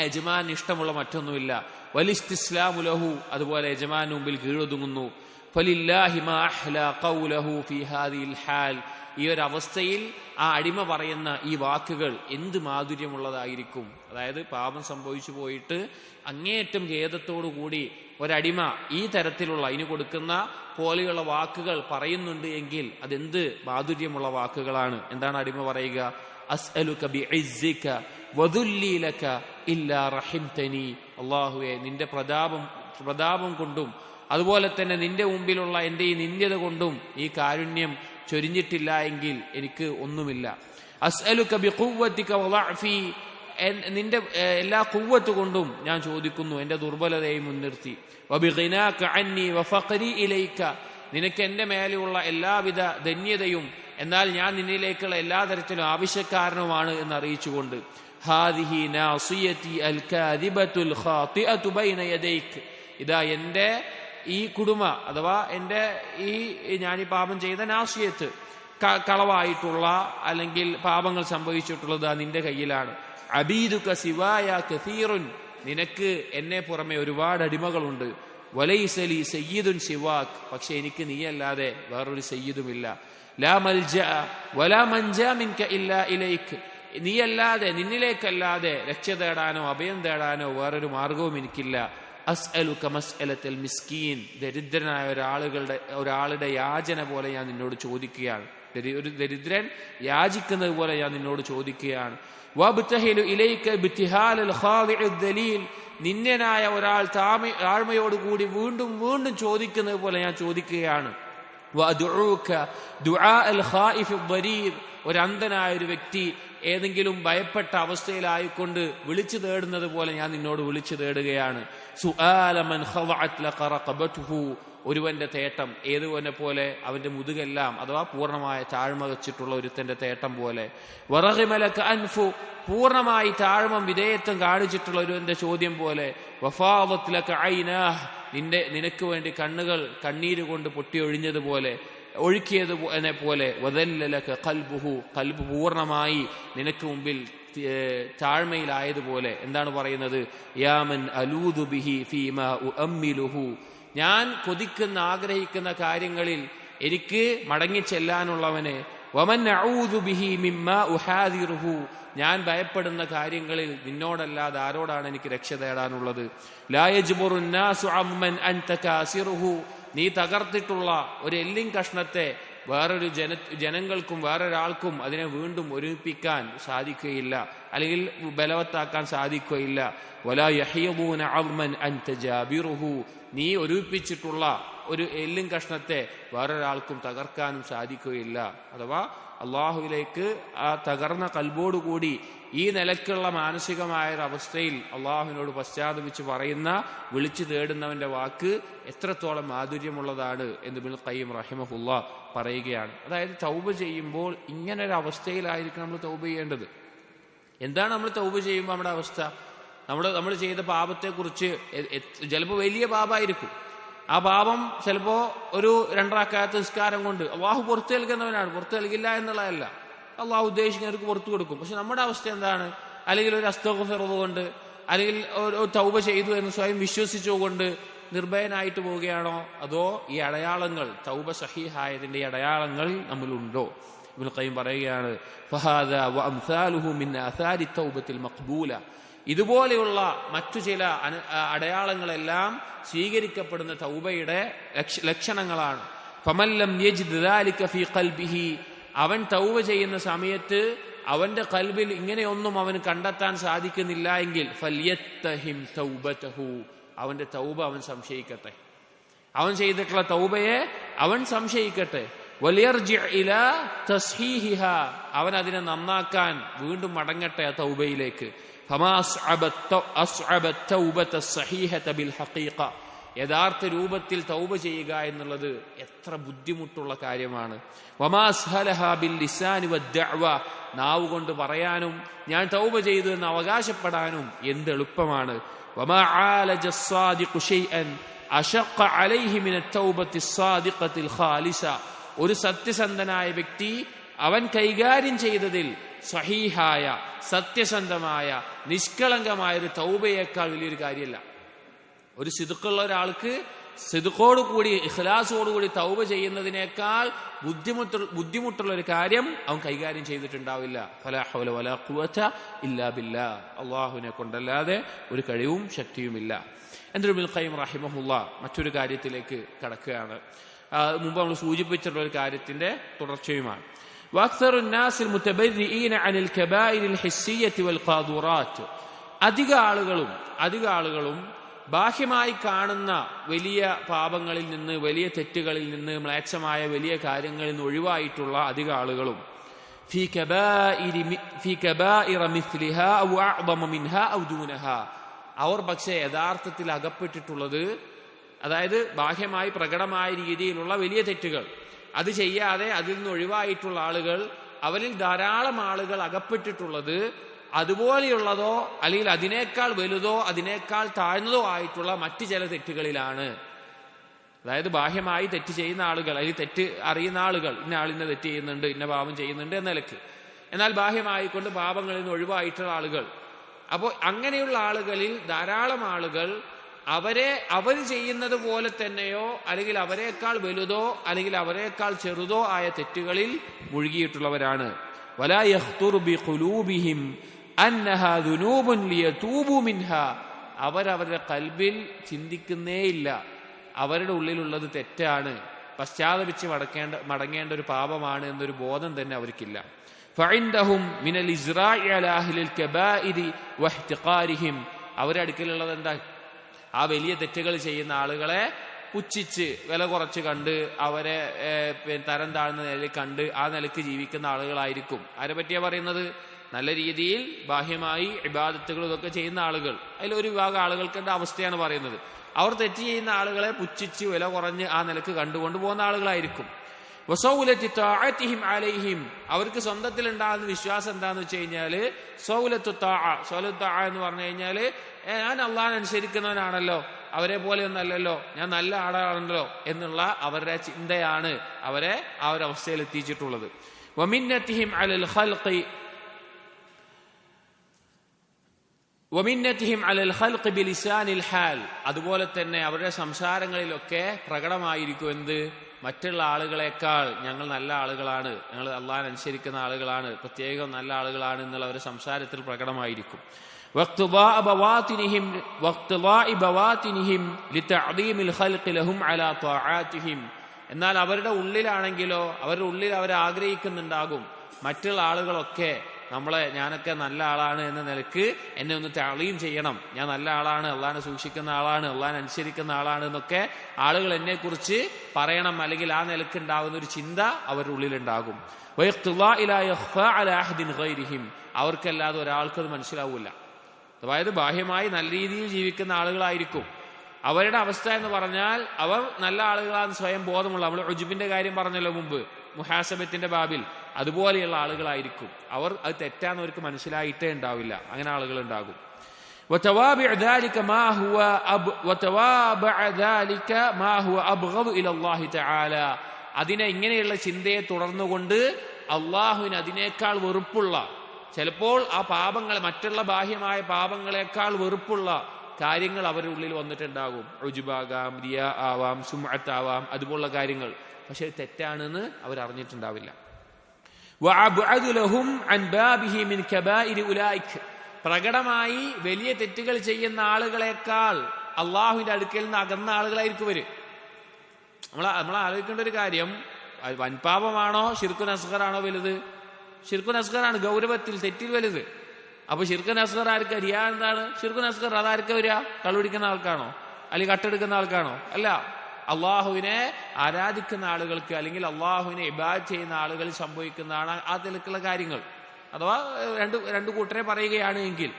യജമാൻ ഇഷ്ടമുള്ള മറ്റൊന്നുമില്ല. വലിസ്തിസ്ലാമു ലഹു, അതുപോലെ യജമാൻ മുമ്പിൽ കീഴൊതുങ്ങുന്നു. ഫലില്ലാഹി മാ അഹ്ലാ ഖൗലഹു ഫീ ഹാദിഹിൽ ഹാൽ, ഈ ഒരു അവസ്ഥയിൽ ആ അടിമ പറയുന്ന ഈ വാക്കുകൾ എന്ത് മാധുര്യമുള്ളതായിരിക്കും. അതായത് പാപം സംഭവിച്ചു പോയിട്ട് അങ്ങേയറ്റം ഖേദത്തോടു കൂടി ഒരടിമ ഈ തരത്തിലുള്ള ഇനി കൊടുക്കുന്ന പോലെയുള്ള വാക്കുകൾ പറയുന്നുണ്ട് എങ്കിൽ അതെന്ത് മാധുര്യമുള്ള വാക്കുകളാണ്. എന്താണ് അടിമ പറയുക? അസ്അലുക ബിഇസ്സിക വദുല്ലി ലക ഇല്ലാ റഹിംതനി, അല്ലാഹുവേ നിന്റെ പ്രതാപം കൊണ്ടും അതുപോലെ തന്നെ നിന്റെ മുമ്പിലുള്ള എൻ്റെ ഈ നിന്ദ്യത കൊണ്ടും ഈ കാരുണ്യം ചൊരിഞ്ഞിട്ടില്ല എങ്കിൽ എനിക്ക് ഒന്നുമില്ല. അസ്അലുക ബിഖുവ്വതിക വളഅഫി, നിന്റെ എല്ലാ ഖുവ്വത്ത് കൊണ്ടും ഞാൻ ചോദിക്കുന്നു, എൻ്റെ ദുർബലതയെ മുൻനിർത്തി. വബിഗിനാക അന്നി വഫഖരി ഇലൈക, നിനക്ക് എൻ്റെ മേലെയുള്ള എല്ലാവിധ ധന്യതയും എന്നാൽ ഞാൻ നിന്നിലേക്കുള്ള എല്ലാ തരത്തിലും ആവശ്യക്കാരനുമാണ് എന്ന് അറിയിച്ചുകൊണ്ട്. ഹാദിഹി നാസിയതി അൽ കാദിബത്തുൽ ഖാതിഅതു ബൈന യദൈക, ഇതാ എൻ്റെ ഈ കുടുമ അഥവാ എൻ്റെ ഈ ഞാനീ പാപം ചെയ്ത നാസിയത്ത്, കളവായിട്ടുള്ള അല്ലെങ്കിൽ പാപങ്ങൾ സംഭവിച്ചിട്ടുള്ളത് നിന്റെ കയ്യിലാണ്. അബീദുക സിവായ കസീറുൻ, നിനക്ക് എന്നെ പുറമെ ഒരുപാട് അടിമകളുണ്ട്. വലൈസ ലി സയ്യിദുൻ സിവാക്, പക്ഷെ എനിക്ക് നീയല്ലാതെ വേറൊരു സയ്യിദുമില്ല. ലാ മൽജഅ വലാ മൻജാ മിൻക ഇല്ലാ ഇലൈക്, നീയല്ലാതെ നിന്നിലേക്കല്ലാതെ രക്ഷ തേടാനോ അഭയം തേടാനോ വേറൊരു മാർഗവും എനിക്കില്ല. അസ്അലുക മസ്അലത്തൽ മിസ്കീൻ, ദരിദ്രനായ ഒരാളുടെ യാചന പോലെ ഞാൻ നിന്നോട് ചോദിക്കുകയാണ്. ഒരു ദരിദ്രൻ യാചിക്കുന്നത് പോലെ ഞാൻ നിന്നോട് ചോദിക്കുകയാണ്. വബ്തഹിലു ഇലൈക ബിത്തിഹാലൽ ഖാദിഉദ് ദലീൽ, നിന്ദനായ ഒരാൾ താഴ്മയോടുകൂടി വീണ്ടും വീണ്ടും ചോദിക്കുന്നത് പോലെ ഞാൻ ചോദിക്കുകയാണ്. വഅദുഊക ദുആഅൽ ഖായിഫിദ് ദരീർ, ഒരു അന്ധനായ ഒരു വ്യക്തി ഏതെങ്കിലും ഭയപ്പെട്ട അവസ്ഥയിലായിക്കൊണ്ട് വിളിച്ചു തേടുന്നത് പോലെ ഞാൻ നിന്നോട് വിളിച്ചു തേടുകയാണ്. സുആല മൻ ഖളഅത് ലക റഖബതുഹു, ഒരുവന്റെ തേട്ടം ഏതുവനെ പോലെ അവന്റെ മുതുകെല്ലാം അഥവാ പൂർണ്ണമായ താഴ്മ വെച്ചിട്ടുള്ള ഒരുത്തന്റെ തേട്ടം പോലെ. വറഗിമലക അൻഫു, പൂർണ്ണമായി താഴ്മ വിധേയത്വം കാണിച്ചിട്ടുള്ള ഒരുവന്റെ ചോദ്യം പോലെ. വഫാദത് ലക ഐനാഹ്, നിനക്ക് വേണ്ടി കണ്ണുകൾ കണ്ണീര് കൊണ്ട് പൊട്ടിയൊഴിഞ്ഞതുപോലെ ഒഴുക്കിയത് പോലെ. വദല്ലലക ഖൽബുഹു, ഖൽബ് പൂർണ്ണമായി നിനക്ക് മുമ്പിൽ താഴ്മയിലായതുപോലെ. എന്താണ് പറയുന്നത്? യാമൻ അലൂദു ബിഹി ഫീമാ ഉഅമ്മിലുഹു, ഞാൻ കൊതിക്കുന്ന ആഗ്രഹിക്കുന്ന കാര്യങ്ങളിൽ എനിക്ക് മടങ്ങിച്ചെല്ലാനുള്ളവനെ, വമൻ അഊദു ബിഹി മിമ്മാ ഉഹാദിറുഹു, ഞാൻ ഭയപ്പെടുന്ന കാര്യങ്ങളിൽ നിന്നോടല്ലാതെ ആരോടാണ് എനിക്ക് രക്ഷ തേടാനുള്ളത്. ലാ യജ്ബുറു നാസു അമ്മൻ അൻത കാസിറുഹു, നീ തകർത്തിട്ടുള്ള ഒരു എല്ലിൻ കഷ്ണത്തെ വേറൊരു ജനങ്ങൾക്കും വേറൊരാൾക്കും അതിനെ വീണ്ടും ഒരുമിപ്പിക്കാൻ സാധിക്കുകയില്ല, അല്ലെങ്കിൽ ബലവത്താക്കാൻ സാധിക്കുകയില്ല. വലാ യഹീദൂന അമ്മൻ അൻത ജാബിറുഹു, നീ ഒരുമിപ്പിച്ചിട്ടുള്ള ഒരു എല്ലിൻ കഷ്ണത്തെ വേറൊരാൾക്കും തകർക്കാനും സാധിക്കുകയില്ല. അഥവാ അള്ളാഹുവിലേക്ക് ആ തകർന്ന കൽബോടുകൂടി ഈ നിലക്കുള്ള മാനസികമായ അവസ്ഥയിൽ അള്ളാഹുവിനോട് പശ്ചാത്തപിച്ച് പറയുന്ന, വിളിച്ചു തേടുന്നവന്റെ വാക്ക് എത്രത്തോളം മാധുര്യമുള്ളതാണ് എന്ന് ഇബ്നുൽ ഖയ്യിം റഹിമഹുല്ലാഹ് പറയുകയാണ്. അതായത് തൗബ ചെയ്യുമ്പോൾ ഇങ്ങനൊരു അവസ്ഥയിലായിരിക്കും നമ്മൾ തൗബ ചെയ്യേണ്ടത്. എന്താണ് നമ്മൾ തൗബ ചെയ്യുമ്പോൾ നമ്മുടെ അവസ്ഥ? നമ്മൾ ചെയ്ത പാപത്തെക്കുറിച്ച് ചിലപ്പോൾ വലിയ പാപമായിരിക്കും. ആ പാപം ചിലപ്പോ ഒരു 2 റക്അത്ത് നിസ്കാരം കൊണ്ട് അള്ളാഹു പുറത്തു നൽകുന്നവനാണ്, പുറത്തു നൽകില്ല എന്നുള്ളതല്ല, അള്ളാഹു ഉദ്ദേശിക്കുന്നവർക്ക് പുറത്തു കൊടുക്കും. പക്ഷെ നമ്മുടെ അവസ്ഥ എന്താണ്? അല്ലെങ്കിൽ ഒരു അസ്തഗ്ഫിറുല്ലാഹ് കൊണ്ട്, അല്ലെങ്കിൽ ഒരു തൗബ ചെയ്തു എന്ന് സ്വയം വിശ്വസിച്ചുകൊണ്ട് നിർഭയനായിട്ട് പോവുകയാണോ? അതോ ഈ അടയാളങ്ങൾ, തൗബ സഹീഹായതിന്റെ ഈ അടയാളങ്ങൾ നമ്മളുണ്ടോ? ഇബ്നുൽ ഖയ്യിം പറയുകയാണ്, ഫഹാദാ വഅംസാലുഹു മിൻ ആസാരി തൗബത്തിൽ മഖ്ബൂല, ഇതുപോലെയുള്ള മറ്റു ചില അടയാളങ്ങളെല്ലാം സ്വീകരിക്കപ്പെടുന്ന തൗബയുടെ ലക്ഷണങ്ങളാണ്. ഫമൻ ലം യജിദ് ദാലിക ഫീ ഖൽബിഹി, അവൻ തൗബ ചെയ്യുന്ന സമയത്ത് അവന്റെ കൽബിൽ ഇങ്ങനെയൊന്നും അവന് കണ്ടെത്താൻ സാധിക്കുന്നില്ല എങ്കിൽ ഫൽയത്തഹിം തൗബതഹു, അവന്റെ തൗബ അവൻ സംശയിക്കട്ടെ, അവൻ ചെയ്തിട്ടുള്ള തൗബയെ അവൻ സംശയിക്കട്ടെ. വലിയർജി ഇലാ തസ്ഹീഹിഹാ, അവൻ അതിനെ നന്നാക്കാൻ വീണ്ടും മടങ്ങട്ടെ ആ തൗബയിലേക്ക്. യഥാർത്ഥ രൂപത്തിൽ തൗബ ചെയ്യുക എന്നുള്ളത് എത്ര ബുദ്ധിമുട്ടുള്ള കാര്യമാണ്. നാവ് കൊണ്ട് പറയാനും ഞാൻ തൗബ ചെയ്തു എന്ന് അവകാശപ്പെടാനും എന്ത് എളുപ്പമാണ്. ഒരു സത്യസന്ധനായ വ്യക്തി അവൻ കൈകാര്യം ചെയ്തതിൽ സഹീഹായ, സത്യസന്ധമായ, നിഷ്കളങ്കമായ ഒരു തൗബയേക്കാൾ വലിയൊരു കാര്യമല്ല. ഒരു സിദ്ഖുള്ള ഒരാൾക്ക് സിദ്ഖോടുകൂടി ഇഖ്ലാസോടുകൂടി തൗബ ചെയ്യുന്നതിനേക്കാൾ ബുദ്ധിമുട്ടുള്ള ഒരു കാര്യം അവൻ കൈകാര്യം ചെയ്തിട്ടുണ്ടാവില്ല. ഫലാ ഹൗല വലാ ഖുവത ഇല്ലാ ബില്ലാഹ്, അള്ളാഹുവിനെ കൊണ്ടല്ലാതെ ഒരു കഴിവും ശക്തിയുമില്ല. എന്നിട്ട് ഇബ്നുൽ ഖയ്യിം റഹിമഹുല്ലാഹ് മറ്റൊരു കാര്യത്തിലേക്ക് കടക്കുകയാണ്. മുമ്പ് നമ്മൾ സൂചിപ്പിച്ചിട്ടുള്ള ഒരു കാര്യത്തിന്റെ തുടർച്ചയുമാണ്. وأكثر الناس المتبرئين عن الكبائر الحسية والقاذورات, അധിക ആളുകളും ബാഹ്യമായി കാണുന്ന വലിയ പാപങ്ങളിൽ നിന്ന്, വലിയ തെറ്റുകളിൽ നിന്ന്, മ്ലേച്ഛമായ വലിയ കാര്യങ്ങളിൽ നിന്ന് ഒഴിവായിട്ടുള്ള അധിക ആളുകളും في كبائر مثلها أو أعظم منها أو دونها, അവർ പക്ഷേ യഥാർത്ഥത്തിൽ അകപ്പെട്ടിട്ടുള്ളത്, അതായത് ബാഹ്യമായി പ്രകടമായ രീതിയിലുള്ള വലിയ തെറ്റുകൾ, അത് ചെയ്യാതെ അതിൽ നിന്ന് ഒഴിവായിട്ടുള്ള ആളുകൾ, അവരിൽ ധാരാളം ആളുകൾ അകപ്പെട്ടിട്ടുള്ളത് അതുപോലെയുള്ളതോ അല്ലെങ്കിൽ അതിനേക്കാൾ വലുതോ അതിനേക്കാൾ താഴ്ന്നതോ ആയിട്ടുള്ള മറ്റു ചില തെറ്റുകളിലാണ്. അതായത് ബാഹ്യമായി തെറ്റ് ചെയ്യുന്ന ആളുകൾ, അല്ലെങ്കിൽ തെറ്റ് അറിയുന്ന ആളുകൾ, ഇന്ന ആളിനെ തെറ്റ് ചെയ്യുന്നുണ്ട്, ഇന്ന പാപം ചെയ്യുന്നുണ്ട് എന്ന നിലക്ക്, എന്നാൽ ബാഹ്യമായിക്കൊണ്ട് പാപങ്ങളിൽ നിന്ന് ഒഴിവായിട്ടുള്ള ആളുകൾ. അപ്പോൾ അങ്ങനെയുള്ള ആളുകളിൽ ധാരാളം ആളുകൾ അവർ ചെയ്യുന്നത് പോലെ തന്നെയോ അല്ലെങ്കിൽ അവരെക്കാൾ വലുതോ അല്ലെങ്കിൽ അവരെക്കാൾ ചെറുതോ ആയ തെറ്റുകളിൽ മുഴുകിയിട്ടുള്ളവരാണ്. വലാ യഖ്തുറു ബിഖുലൂബിഹിം അന്നഹാ ദുനൂബുൻ ലിയതൂബു മിൻഹാ, അവരവരുടെ കൽബിൽ ചിന്തിക്കുന്നേയില്ല അവരുടെ ഉള്ളിലുള്ളത് തെറ്റാണ്, പശ്ചാത്തപിച്ച് മടങ്ങേണ്ട ഒരു പാപമാണ് എന്നൊരു ബോധം തന്നെ അവർക്കില്ല. ഫഇൻദഹും മിനൽ ഇസ്റാഇ അലാ അഹ്ലിൽ കബാഇരി വഇഹ്തിഖാരിഹിം, അവരുടെ അടുക്കലുള്ളത് എന്താ? ആ വലിയ തെറ്റുകൾ ചെയ്യുന്ന ആളുകളെ പുച്ഛിച്ച് വില കുറച്ച് കണ്ട് അവരെ തരം താഴ്ന്ന നിലയിൽ കണ്ട് ആ നിലക്ക് ജീവിക്കുന്ന ആളുകളായിരിക്കും. ആരെ പറ്റിയാ പറയുന്നത്? നല്ല രീതിയിൽ ബാഹ്യമായി ഇബാദത്തുകൾ ഇതൊക്കെ ചെയ്യുന്ന ആളുകൾ. അതിലൊരു വിഭാഗം ആളുകൾക്കുള്ള അവസ്ഥയാണ് പറയുന്നത്. അവർ തെറ്റ് ചെയ്യുന്ന ആളുകളെ പുച്ഛിച്ച് വില കുറഞ്ഞ് ആ നിലക്ക് കണ്ടുകൊണ്ട് പോകുന്ന ആളുകളായിരിക്കും. വസൗലത്തി തആഅതിഹിം അലൈഹിം, അവർക്ക് സ്വന്തത്തിൽ ഉണ്ടാകുന്ന വിശ്വാസം എന്താന്ന് വെച്ച് കഴിഞ്ഞാല് സൗലത്തു തആ എന്ന് പറഞ്ഞു കഴിഞ്ഞാല് ഞാൻ അള്ളാഹനെ അനുസരിക്കുന്നവനാണല്ലോ, അവരെ പോലെയൊന്നല്ലല്ലോ, ഞാൻ നല്ല ആളാണല്ലോ എന്നുള്ള അവരുടെ ചിന്തയാണ് അവരെ ആ ഒരു അവസ്ഥയിൽ എത്തിച്ചിട്ടുള്ളത്. വമിന്നതിഹിം അലൽ ഖൽഖി ബിലിസാനിൽ ഹാൽ, അതുപോലെ തന്നെ അവരുടെ സംസാരങ്ങളിലൊക്കെ പ്രകടമായിരിക്കും എന്ത്? മറ്റുള്ള ആളുകളെക്കാൾ ഞങ്ങൾ നല്ല ആളുകളാണ്, ഞങ്ങൾ അള്ളാഹനെ അനുസരിക്കുന്ന ആളുകളാണ്, പ്രത്യേകം നല്ല ആളുകളാണ് എന്നുള്ള ഒരു സംസാരത്തിൽ പ്രകടമായിരിക്കും. എന്നാൽ അവരുടെ ഉള്ളിലാണെങ്കിലോ, അവരുടെ ഉള്ളിൽ അവർ ആഗ്രഹിക്കുന്നുണ്ടാകും മറ്റുള്ള ആളുകളൊക്കെ ഞാനൊക്കെ നല്ല ആളാണ് എന്ന നിലക്ക് എന്നെ ഒന്ന് തഅലീം ചെയ്യണം, ഞാൻ നല്ല ആളാണ്, അള്ളാഹനെ സൂക്ഷിക്കുന്ന ആളാണ്, അള്ളാഹനെ അനുസരിക്കുന്ന ആളാണ് എന്നൊക്കെ ആളുകൾ എന്നെ കുറിച്ച് പറയണം, അല്ലെങ്കിൽ ആ നിലക്ക് ഉണ്ടാകുന്ന ഒരു ചിന്ത അവരുടെ ഉള്ളിലുണ്ടാകും. അവർക്കല്ലാതെ ഒരാൾക്കത് മനസ്സിലാവൂല. അതായത് ബാഹ്യമായി നല്ല രീതിയിൽ ജീവിക്കുന്ന ആളുകളായിരിക്കും. അവരുടെ അവസ്ഥ എന്ന് പറഞ്ഞാൽ അവർ നല്ല ആളുകളാണെന്ന് സ്വയം ബോധമുള്ള, നമ്മൾ ഉജ്ബിന്റെ കാര്യം പറഞ്ഞല്ലോ മുമ്പ് മുഹാസബത്തിന്റെ ബാബിൽ, അതുപോലെയുള്ള ആളുകളായിരിക്കും. അവർ അത് തെറ്റാന്ന് അവർക്ക് മനസ്സിലായിട്ടേ ഉണ്ടാവില്ല. അങ്ങനെ ആളുകൾ ഉണ്ടാകും. അതിനെ ഇങ്ങനെയുള്ള ചിന്തയെ തുടർന്നുകൊണ്ട് അള്ളാഹുവിന് അതിനേക്കാൾ വെറുപ്പുള്ള, ചിലപ്പോൾ ആ പാപങ്ങൾ മറ്റുള്ള ബാഹ്യമായ പാപങ്ങളെക്കാൾ വെറുപ്പുള്ള കാര്യങ്ങൾ അവരുടെ ഉള്ളിൽ വന്നിട്ടുണ്ടാകും. ഉജ്ബാകാം, റിയാ ആവാം, സുംഅത്താവാം, അതുപോലുള്ള കാര്യങ്ങൾ. പക്ഷെ തെറ്റാണെന്ന് അവർ അറിഞ്ഞിട്ടുണ്ടാവില്ല. പ്രകടമായി വലിയ തെറ്റുകൾ ചെയ്യുന്ന ആളുകളെക്കാൾ അള്ളാഹുവിന്റെ അടുക്കൽ നിന്ന് അകന്ന ആളുകളായിരിക്കും ഇവര്. നമ്മൾ ആലോചിക്കേണ്ട ഒരു കാര്യം, വൻപാപമാണോ ശിർക്കുൻ അസ്ഗറാണോ വലുത്? ശിർക്കുൻ അസ്ഗറാണ് ഗൗരവത്തിൽ, തെറ്റിൽ വലുത്. അപ്പൊ ശിർക്കുൻ അസ്ഗർ ആർക്കാ? റിയാ എന്താണ്? ശിർക്കുൻ അസ്ഗർ അതാർക്കാ വരിക? കള്ളുപിടിക്കുന്ന ആൾക്കാണോ അല്ലെങ്കിൽ കട്ടെടുക്കുന്ന ആൾക്കാണോ? അല്ല, അള്ളാഹുവിനെ ആരാധിക്കുന്ന ആളുകൾക്ക് അല്ലെങ്കിൽ അള്ളാഹുവിനെ ഇബാദത്ത് ചെയ്യുന്ന ആളുകൾ സംഭവിക്കുന്നതാണ് ആ നിലക്കുള്ള കാര്യങ്ങൾ. അഥവാ രണ്ടു കൂട്ടരെ പറയുകയാണ് എങ്കിൽ,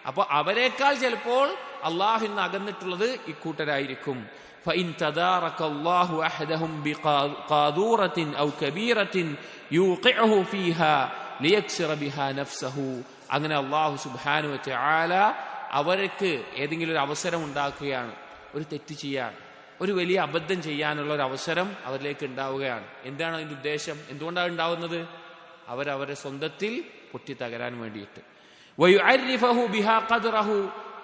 അപ്പൊ അവരെക്കാൾ ചിലപ്പോൾ അള്ളാഹുവിൽ നിന്ന് അകന്നിട്ടുള്ളത് ഇക്കൂട്ടരായിരിക്കും. فإن تدارك الله أحدهم بقاذورة أو كبيرة يوقعه فيها ليكسر بها نفسه. അങ്ങനെ അള്ളാഹു സുബ്ഹാനഹു വ തആല അവർക്ക് ഏതെങ്കിലും ഒരു അവസരം ഉണ്ടാക്കുകയാണ്, ഒരു തെറ്റ് ചെയ്യാൻ, ഒരു വലിയ അബദ്ധം ചെയ്യാനുള്ള ഒരു അവസരം അവരിലേക്ക് ഉണ്ടാവുകയാണ്. എന്താണ് അതിന്റെ ഉദ്ദേശം? എന്തുകൊണ്ടാണ് ഉണ്ടാവുന്നത്? അവരവരുടെ സ്വന്തത്തിൽ പൊട്ടിത്തകരാൻ വേണ്ടിയിട്ട്. വയുഅരിഫഹു ബിഹാ ഖദ്റഹു,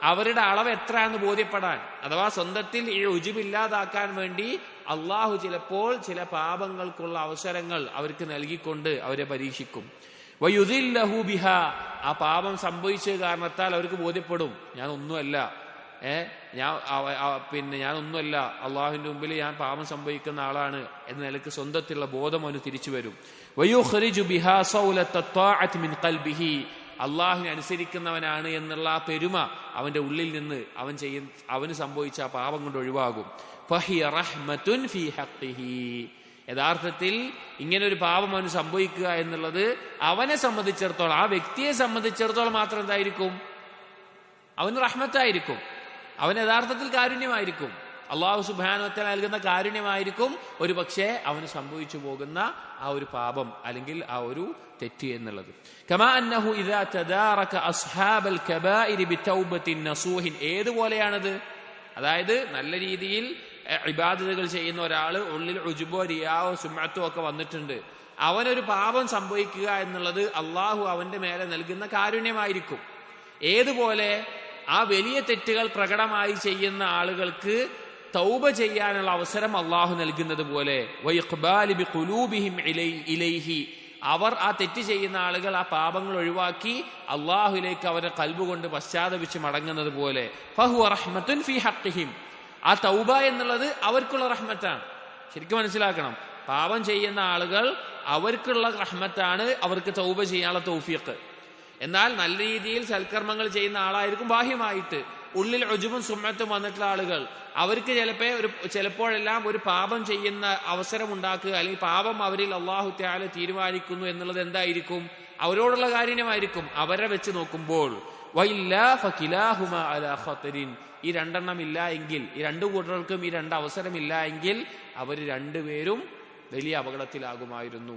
അവരുടെ അളവ് എത്രയാണെന്ന് ബോധ്യപ്പെടാൻ, അഥവാ സ്വന്തത്തിൽ ഈ ഉജ്ബില്ലാതാക്കാൻ വേണ്ടി അള്ളാഹു ചിലപ്പോൾ ചില പാപങ്ങൾക്കുള്ള അവസരങ്ങൾ അവർക്ക് നൽകിക്കൊണ്ട് അവരെ പരീക്ഷിക്കും. വയുദില്ലഹു ബിഹാ, ആ പാപം സംഭവിച്ച കാരണത്താൽ അവർക്ക് ബോധ്യപ്പെടും ഞാനൊന്നുമല്ല, ഞാനൊന്നുമല്ല, അള്ളാഹുവിന്റെ മുമ്പിൽ ഞാൻ പാപം സംഭവിക്കുന്ന ആളാണ് എന്ന നിലക്ക് സ്വന്തത്തിലുള്ള ബോധം അവന് തിരിച്ചു വരും. വയുഖ്രിജു ബിഹാ സൗലത്ത ത്വാഅതി മിൻ ഖൽബിഹി, അള്ളാഹുവിനെ അനുസരിക്കുന്നവനാണ് എന്നുള്ള ആ പെരുമ അവന്റെ ഉള്ളിൽ നിന്ന് അവന് സംഭവിച്ച ആ പാപം കൊണ്ട് ഒഴിവാകും. ഫഹിയ റഹ്മത്തുൻ ഫീ ഹഖ്ഖിഹി, യഥാർത്ഥത്തിൽ ഇങ്ങനെ ഒരു പാപം അവന് സംഭവിക്കുക എന്നുള്ളത് അവനെ സംബന്ധിച്ചിടത്തോളം, ആ വ്യക്തിയെ സംബന്ധിച്ചിടത്തോളം മാത്രം എന്തായിരിക്കും? അവന് റഹ്മത്തായിരിക്കും, അവന് യഥാർത്ഥത്തിൽ കാരുണ്യമായിരിക്കും. അള്ളാഹു സുബ്ഹാനഹു വ തആല നൽകുന്ന കാരുണ്യമായിരിക്കും ഒരു പക്ഷേ അവന് സംഭവിച്ചു പോകുന്ന ആ ഒരു പാപം അല്ലെങ്കിൽ ആ ഒരു തെറ്റ് എന്നുള്ളത്. കമാ അന്നഹു ഇദാ തദാറക അസ്ഹാബൽ കബായിരി ബിതൗബത്തിൻ നസൂഹിൻ, ഏതുപോലെയാണത്? അതായത് നല്ല രീതിയിൽ ഇബാദത്തുകൾ ചെയ്യുന്ന ഒരാള് ഉള്ളിൽ ഉജ്ബോ റിയാവോ സുമഅത്തോ ഒക്കെ വന്നിട്ടുണ്ട്, അവനൊരു പാപം സംഭവിക്കുക എന്നുള്ളത് അള്ളാഹു അവന്റെ മേലെ നൽകുന്ന കാരുണ്യമായിരിക്കും. ഏതുപോലെ ആ വലിയ തെറ്റുകൾ പ്രകടമായി ചെയ്യുന്ന ആളുകൾക്ക് തൗബ ചെയ്യാനുള്ള അവസരം അള്ളാഹു നൽകുന്നത് പോലെ, വയിഖ്ബാലി ബിഖുലൂബിഹിം ഇലൈഹി, അവർ ആ തെറ്റ് ചെയ്യുന്ന ആളുകൾ ആ പാപങ്ങൾ ഒഴിവാക്കി അള്ളാഹുലേക്ക് അവരുടെ കൽബ് കൊണ്ട് പശ്ചാത്തപിച്ച് മടങ്ങുന്നത് പോലെ, ഫഹുവ റഹ്മത്തുൻ ഫീ ഹഖ്ഖിഹിം, ആ തൗബ എന്നുള്ളത് അവർക്കുള്ള റഹ്മത്താണ്. ശരിക്കും മനസ്സിലാക്കണം, പാപം ചെയ്യുന്ന ആളുകൾ അവർക്കുള്ള റഹ്മത്താണ്, അവർക്ക് തൗബ ചെയ്യാനുള്ള തൗഫീഖ്. എന്നാൽ നല്ല രീതിയിൽ സൽക്കർമ്മങ്ങൾ ചെയ്യുന്ന ആളായിരിക്കും ബാഹ്യമായിട്ട്, ഉള്ളിൽ ഉജ്ബും സുമഅത്തും വന്നിട്ടുള്ള ആളുകൾ, അവർക്ക് ചിലപ്പോഴെല്ലാം ഒരു പാപം ചെയ്യുന്ന അവസരം ഉണ്ടാക്കുക അല്ലെങ്കിൽ പാപം അവരിൽ അല്ലാഹു തആല തീരുമാനിക്കുന്നു എന്നുള്ളത് എന്തായിരിക്കും? അവരോടുള്ള കാരുണ്യമായിരിക്കും. അവരെ വെച്ച് നോക്കുമ്പോൾ വഇല്ലാ ഫകിലാഹുമാ അലാ ഖതരിൻ, ഈ രണ്ടെണ്ണം ഇല്ല എങ്കിൽ, ഈ രണ്ടു കൂട്ടർക്കും ഈ രണ്ട് അവസരം ഇല്ല എങ്കിൽ അവർ രണ്ടുപേരും വലിയ അപകടത്തിലാകുമായിരുന്നു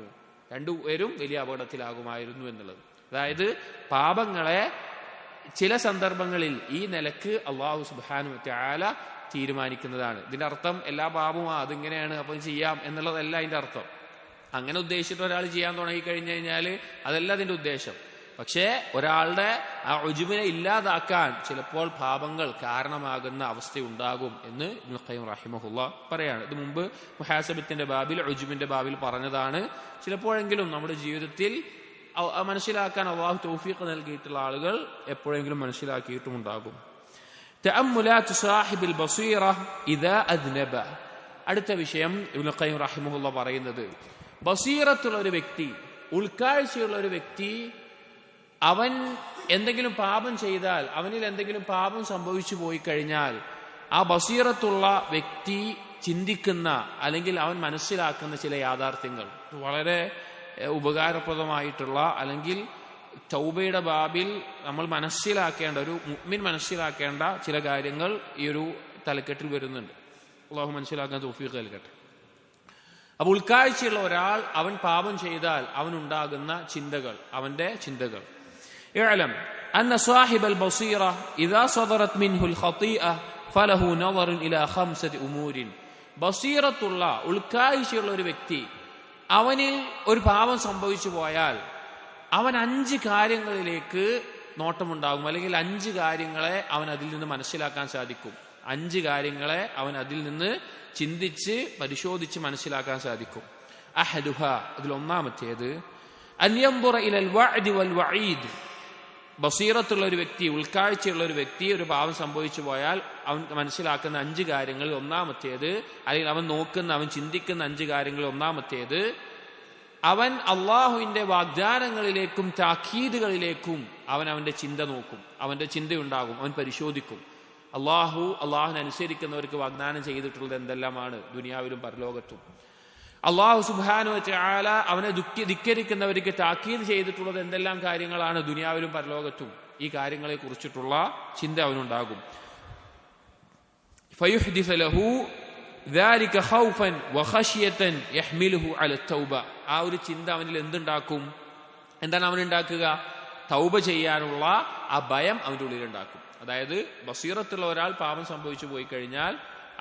എന്നുള്ളത്. അതായത് പാപങ്ങളെ ചില സന്ദർഭങ്ങളിൽ ഈ നിലക്ക് അള്ളാഹു സുബ്ഹാനഹു വ തആല തീരുമാനിക്കുന്നതാണ്. ഇതിന്റെ അർത്ഥം എല്ലാ പാപവും അതിങ്ങനെയാണ് അപ്പം ചെയ്യാം എന്നുള്ളതല്ല അതിന്റെ അർത്ഥം. അങ്ങനെ ഉദ്ദേശിച്ചിട്ട് ഒരാൾ ചെയ്യാൻ തുടങ്ങി കഴിഞ്ഞു കഴിഞ്ഞാൽ അതല്ല അതിന്റെ ഉദ്ദേശം. പക്ഷേ ഒരാളുടെ ആ ഉജുബിനെ ഇല്ലാതാക്കാൻ ചിലപ്പോൾ പാപങ്ങൾ കാരണമാകുന്ന അവസ്ഥയുണ്ടാകും എന്ന് ഇബ്നുൽ ഖയ്യിം റഹിമഹുല്ലാ പറയാണ്. ഇത് മുമ്പ് മുഹാസബത്തിന്റെ ബാബിൽ ഉജുബിന്റെ ബാബിൽ പറഞ്ഞതാണ്. ചിലപ്പോഴെങ്കിലും നമ്മുടെ ജീവിതത്തിൽ മനസ്സിലാക്കാൻ അല്ലാഹു തൗഫീഖ് നൽകിയിട്ടുള്ള ആളുകൾ എപ്പോഴെങ്കിലും മനസ്സിലാക്കിയിട്ടുമുണ്ടാകും. തഅമ്മുലാത്തു സാഹിബിൽ ബസീറ ഇദാ അദ്നബ. അടുത്ത വിഷയം ഇബ്നുൽ ഖയ്യിം റഹിമഹുല്ലാ പറയുന്നത്, ബസീറത്തുള്ള ഒരു വ്യക്തി, ഉൾക്കാഴ്ചയുള്ള ഒരു വ്യക്തി, അവൻ എന്തെങ്കിലും പാപം ചെയ്താൽ, അവനിൽ എന്തെങ്കിലും പാപം സംഭവിച്ചു പോയി കഴിഞ്ഞാൽ ആ ബസീറത്തുള്ള വ്യക്തി ചിന്തിക്കുന്ന അല്ലെങ്കിൽ അവൻ മനസ്സിലാക്കുന്ന ചില യാഥാർത്ഥ്യങ്ങൾ, വളരെ ഉപകാരപ്രദമായിട്ടുള്ള അല്ലെങ്കിൽ തൗബയുടെ ബാബിൽ നമ്മൾ മനസ്സിലാക്കേണ്ട, ഒരു മുഅ്മിൻ മനസ്സിലാക്കേണ്ട ചില കാര്യങ്ങൾ ഈ ഒരു തലക്കെട്ടിൽ വരുന്നുണ്ട്. അല്ലാഹു മനസ്സിലാക്കാൻ തൗഫീഖ് നൽകട്ടെ. അപ്പോൾ ഉൾക്കാഴ്ചയുള്ള ഒരാൾ അവൻ പാപം ചെയ്താൽ അവനുണ്ടാകുന്ന ചിന്തകൾ, അവന്റെ ചിന്തകൾ. ഇഅലം അന്ന സാഹിബൽ ബസീറ ഇദാ സദറത് മിൻഹുൽ ഖതീഅ ഫലഹു നദറുൻ ഇലാ ഖംസതി ഉമൂരിൻ. ബസീറത്തുള്ള ഉൾക്കാഴ്ചയുള്ള ഒരു വ്യക്തി, അവനിൽ ഒരു പാപം സംഭവിച്ചു പോയാൽ അവൻ 5 കാര്യങ്ങളിലേക്ക് നോട്ടമുണ്ടാകും, അല്ലെങ്കിൽ 5 കാര്യങ്ങളെ അവൻ അതിൽ നിന്ന് മനസ്സിലാക്കാൻ സാധിക്കും. 5 കാര്യങ്ങളെ അവൻ അതിൽ നിന്ന് ചിന്തിച്ച് പരിശോധിച്ച് മനസ്സിലാക്കാൻ സാധിക്കും. അഹദുഹ, അതിൽ ഒന്നാമത്തേത്, അൻ യൻദുറ ഇലൽ വഅദി വൽ വഈദ്. ബസീറത്തുള്ള ഒരു വ്യക്തി, ഉൾക്കാഴ്ചയുള്ള ഒരു വ്യക്തി ഒരു പാപം സംഭവിച്ചു പോയാൽ അവൻ മനസ്സിലാക്കുന്ന 5 കാര്യങ്ങളിൽ ഒന്നാമത്തേത്, അല്ലെങ്കിൽ അവൻ നോക്കുന്ന, അവൻ ചിന്തിക്കുന്ന 5 കാര്യങ്ങളിൽ ഒന്നാമത്തേത്, അവൻ അള്ളാഹുവിന്റെ വാഗ്ദാനങ്ങളിലേക്കും താക്കീതുകളിലേക്കും അവന്റെ ചിന്ത നോക്കും, അവന്റെ ചിന്തയുണ്ടാകും, അവൻ പരിശോധിക്കും. അള്ളാഹുവിനനുസരിക്കുന്നവർക്ക് വാഗ്ദാനം ചെയ്തിട്ടുള്ളത് എന്തെല്ലാമാണ് ദുനിയാവിലും പരലോകത്തും. അള്ളാഹു സുബ്ഹാനഹു വ തആല അവനെ ധിക്കരിക്കുന്നവർക്ക് താക്കീത് ചെയ്തിട്ടുള്ളത് എന്തെല്ലാം കാര്യങ്ങളാണ് ദുനിയാവിലും പരലോകത്തും. ഈ കാര്യങ്ങളെ കുറിച്ചിട്ടുള്ള ചിന്ത അവനുണ്ടാകും. ഫയുഹ്ദിസു ലഹു ذلك خوفا وخشية يحمله على التوبة. ആ ഒരു ചിന്ത അവനിൽ എന്തുണ്ടാക്കും? എന്താണ് അവനുണ്ടാക്കുക? തൗബ ചെയ്യാനുള്ള ആ ഭയം അവന്റെ ഉള്ളിൽ ഉണ്ടാക്കും. അതായത് ബസീറത്തുള്ള ഒരാൾ പാപം സംഭവിച്ചു പോയി കഴിഞ്ഞാൽ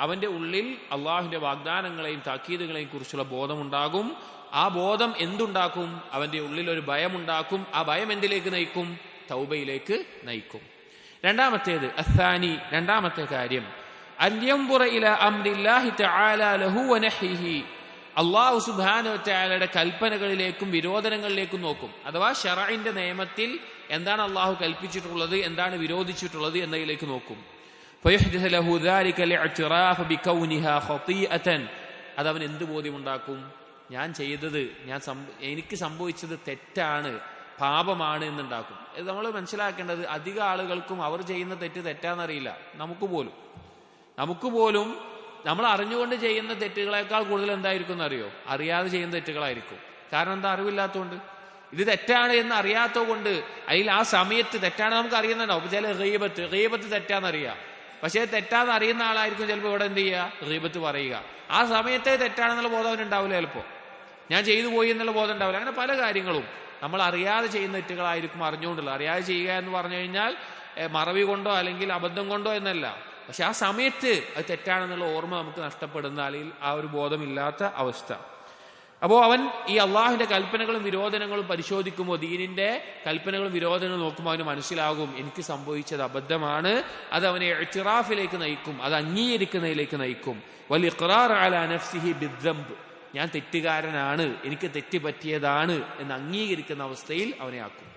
അവന്റെ ഉള്ളിൽ അള്ളാഹുവിന്റെ വാഗ്ദാനങ്ങളെയും താക്കീതുകളെയും കുറിച്ചുള്ള ബോധമുണ്ടാകും. ആ ബോധം എന്തുണ്ടാക്കും? അവന്റെ ഉള്ളിൽ ഒരു ഭയമുണ്ടാക്കും. ആ ഭയം എന്തിലേക്ക് നയിക്കും? തൗബയിലേക്ക് നയിക്കും. രണ്ടാമത്തേത്, അസ്സാനി, രണ്ടാമത്തെ കാര്യം, അൻ യൻദുറ ഇലാ അംരില്ലാഹി തആല ലഹു വനഹ്യിഹി. അല്ലാഹു സുബ്ഹാനഹു വ തആലയുടെ കൽപ്പനകളിലേക്കും വിരോധനങ്ങളിലേക്കും നോക്കും. അഥവാ ശറഇന്റെ നിയമത്തിൽ എന്താണ് അള്ളാഹു കൽപ്പിച്ചിട്ടുള്ളത്, എന്താണ് വിരോധിച്ചിട്ടുള്ളത് എന്നതിലേക്ക് നോക്കും. ഫയുഹ്ദിസു ലഹു ദാലിക ലിഅ്തിറാഫ ബികൗനിഹാ ഖതീഅതൻ. അതവൻ എന്ത് ബോധ്യമുണ്ടാക്കും? ഞാൻ ചെയ്തത്, എനിക്ക് സംഭവിച്ചത് തെറ്റാണ്, പാപമാണ് എന്നുണ്ടാക്കും. ഇത് നമ്മൾ മനസ്സിലാക്കേണ്ടത്, അധിക ആളുകൾക്കും അവർ ചെയ്യുന്ന തെറ്റ് തെറ്റാന്നറിയില്ല. നമുക്ക് പോലും നമ്മൾ അറിഞ്ഞുകൊണ്ട് ചെയ്യുന്ന തെറ്റുകളെക്കാൾ കൂടുതൽ എന്തായിരിക്കും എന്നറിയോ? അറിയാതെ ചെയ്യുന്ന തെറ്റുകളായിരിക്കും. കാരണം എന്താ? അറിവില്ലാത്തതുകൊണ്ട്. ഇത് തെറ്റാണ് എന്ന് അറിയാത്തത് കൊണ്ട്, അതിൽ ആ സമയത്ത് തെറ്റാണ് നമുക്ക് അറിയുന്നുണ്ടാവും. ചില ഗീബത്ത് തെറ്റാന്നറിയാം, പക്ഷേ തെറ്റാന്ന് അറിയുന്ന ആളായിരിക്കും ചിലപ്പോൾ ഇവിടെ എന്ത് ചെയ്യുക? ഗീബത്ത് പറയുക. ആ സമയത്തെ തെറ്റാണെന്നുള്ള ബോധം അവനുണ്ടാവില്ല. ചിലപ്പോൾ ഞാൻ ചെയ്തു പോയി എന്നുള്ള ബോധം ഉണ്ടാവില്ല. അങ്ങനെ പല കാര്യങ്ങളും നമ്മൾ അറിയാതെ ചെയ്യുന്ന തെറ്റുകളായിരിക്കും അറിഞ്ഞുകൊണ്ടുള്ള. അറിയാതെ ചെയ്യുക എന്ന് പറഞ്ഞു കഴിഞ്ഞാൽ മറവി കൊണ്ടോ അല്ലെങ്കിൽ അബദ്ധം കൊണ്ടോ എന്നല്ല, പക്ഷെ ആ സമയത്ത് അത് തെറ്റാണെന്നുള്ള ഓർമ്മ നമുക്ക് നഷ്ടപ്പെടുന്ന, അല്ലെങ്കിൽ ആ ഒരു ബോധമില്ലാത്ത അവസ്ഥ. അപ്പോൾ അവൻ ഈ അള്ളാഹുവിന്റെ കൽപ്പനകളും വിരോധനങ്ങളും പരിശോധിക്കുമ്പോൾ, ദീനിന്റെ കൽപ്പനകളും വിരോധനങ്ങളും നോക്കുമ്പോൾ അവന് മനസ്സിലാകും എനിക്ക് സംഭവിച്ചത് അബദ്ധമാണ്. അത് അവനെ ഇഅ്തിറാഫിലേക്ക് നയിക്കും, അത് അംഗീകരിക്കുന്നതിലേക്ക് നയിക്കും. വൽ ഇഖ്റാർ അലാ നഫ്സിഹി ബിദ്ദംബ്. ഞാൻ തെറ്റുകാരനാണ്, എനിക്ക് തെറ്റ് പറ്റിയതാണ് എന്ന് അംഗീകരിക്കുന്ന അവസ്ഥയിൽ അവനെ ആക്കും.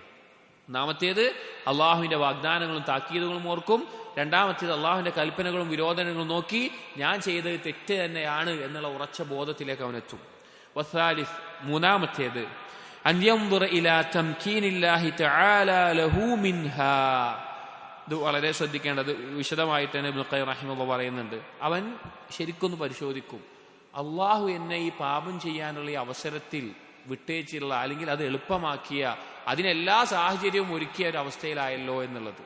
ഒന്നാമത്തേത് അള്ളാഹുവിന്റെ വാഗ്ദാനങ്ങളും താക്കീതുകളും ഓർക്കും. രണ്ടാമത്തേത് അള്ളാഹുവിന്റെ കൽപ്പനകളും വിരോധനങ്ങളും നോക്കി ഞാൻ ചെയ്തത് തെറ്റ് തന്നെയാണ് എന്നുള്ള ഉറച്ച ബോധത്തിലേക്ക് അവനെത്തും. വസാലിസ്, മൂന്നാമത്തേത്, അൻ യൻദുറ ഇലാ തംകീനില്ലാഹി തആല ലഹു മിൻഹാ. ഇത് വളരെ ശ്രദ്ധിക്കേണ്ടത്, വിശദമായിട്ട് തന്നെ ഇബ്നുൽ ഖയ്യിം റഹിമഹുല്ലാഹ് പറയുന്നുണ്ട്. അവൻ ശരിക്കൊന്ന് പരിശോധിക്കും, അള്ളാഹു എന്നെ ഈ പാപം ചെയ്യാനുള്ള ഈ അവസരത്തിൽ വിട്ടേച്ചുള്ള, അല്ലെങ്കിൽ അത് എളുപ്പമാക്കിയ, അതിനെല്ലാ സാഹചര്യവും ഒരുക്കിയ ഒരു അവസ്ഥയിലായല്ലോ എന്നുള്ളത്.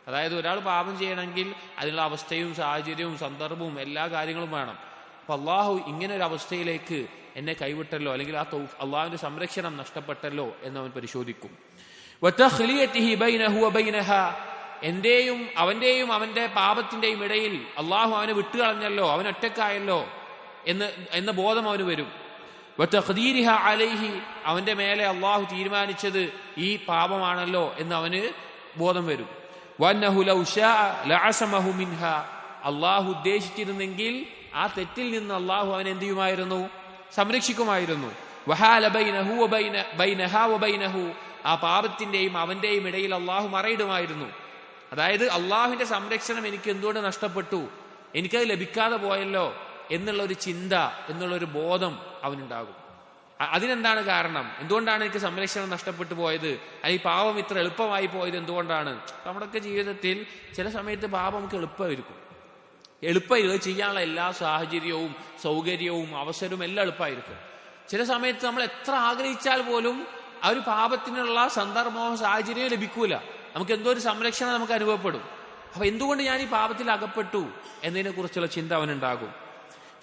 അതായത് ഒരാൾ പാപം ചെയ്യണമെങ്കിൽ അതിനുള്ള അവസ്ഥയും സാഹചര്യവും സന്ദർഭവും എല്ലാ കാര്യങ്ങളും വേണം. അപ്പൊ അള്ളാഹു ഇങ്ങനെ ഒരു അവസ്ഥയിലേക്ക് എന്നെ കൈവിട്ടല്ലോ, അല്ലെങ്കിൽ ആ അള്ളാഹുവിന്റെ സംരക്ഷണം നഷ്ടപ്പെട്ടല്ലോ എന്നവൻ പരിശോധിക്കും. എന്റെയും അവന്റെ പാപത്തിന്റെയും ഇടയിൽ അള്ളാഹു അവനെ വിട്ടുകളഞ്ഞല്ലോ, അവൻ ഒറ്റക്കായല്ലോ എന്ന ബോധം അവന് വരും. വതഖ്ദീരിഹ അലൈഹി, അവന്റെ മേലെ അള്ളാഹു തീരുമാനിച്ചത് ഈ പാപമാണല്ലോ എന്ന് അവന് ബോധം വരും. വന്നഹു ലൗ ശാഅ ലഅസമഹു മിൻഹ, അള്ളാഹു ഉദ്ദേശിച്ചിരുന്നെങ്കിൽ ആ തെറ്റിൽ നിന്ന് അള്ളാഹു അവൻ എന്ത് ചെയ്യുമായിരുന്നു? സംരക്ഷിക്കുമായിരുന്നു. വഹാല ബൈനഹു വബൈനഹാ വബൈനഹു, ആ പാപത്തിന്റെയും അവന്റെയും ഇടയിൽ അള്ളാഹു മറയിടുമായിരുന്നു. അതായത് അള്ളാഹുവിന്റെ സംരക്ഷണം എനിക്ക് എന്തുകൊണ്ട് നഷ്ടപ്പെട്ടു, എനിക്കത് ലഭിക്കാതെ പോയല്ലോ എന്നുള്ളൊരു ചിന്ത, എന്നുള്ളൊരു ബോധം അവനുണ്ടാകും. അതിനെന്താണ് കാരണം? എന്തുകൊണ്ടാണ് എനിക്ക് സംരക്ഷണം നഷ്ടപ്പെട്ടു പോയത്, അല്ലെങ്കിൽ പാപം ഇത്ര എളുപ്പമായി പോയത് എന്തുകൊണ്ടാണ്? നമ്മുടെയൊക്കെ ജീവിതത്തിൽ ചില സമയത്ത് പാപം നമുക്ക് എളുപ്പമായിരിക്കും. ചെയ്യാനുള്ള എല്ലാ സാഹചര്യവും സൗകര്യവും അവസരവും എല്ലാം എളുപ്പമായിരിക്കും. ചില സമയത്ത് നമ്മൾ എത്ര ആഗ്രഹിച്ചാൽ പോലും ആ ഒരു പാപത്തിനുള്ള സന്ദർഭവും സാഹചര്യവും ലഭിക്കൂല. നമുക്ക് എന്തോ ഒരു സംരക്ഷണം നമുക്ക് അനുഭവപ്പെടും. അപ്പൊ എന്തുകൊണ്ട് ഞാൻ ഈ പാപത്തിൽ അകപ്പെട്ടു എന്നതിനെ കുറിച്ചുള്ള ചിന്ത അവനുണ്ടാകും.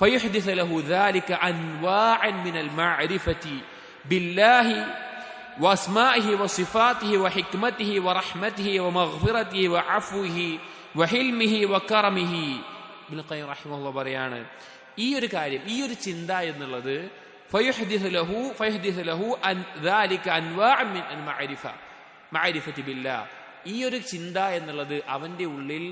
فيحدث له ذلك أنواعا من المعرفة بالله وأسمائه وصفاته وحكمته ورحمته ومغفرته وعفوه وحلمه وكرمه. ഇബ്നു ഖയ്യിം റഹിമഹുല്ലാഹ് പറയാണ്, ഈ ഒരു കാര്യം, ഈ ഒരു ചിന്ത എന്നുള്ളത് فيحدث له أن ذلك أنواعا من المعرفة بالله, ഈ ഒരു ചിന്ത എന്നുള്ളത് അവന്റെ ഉള്ളിൽ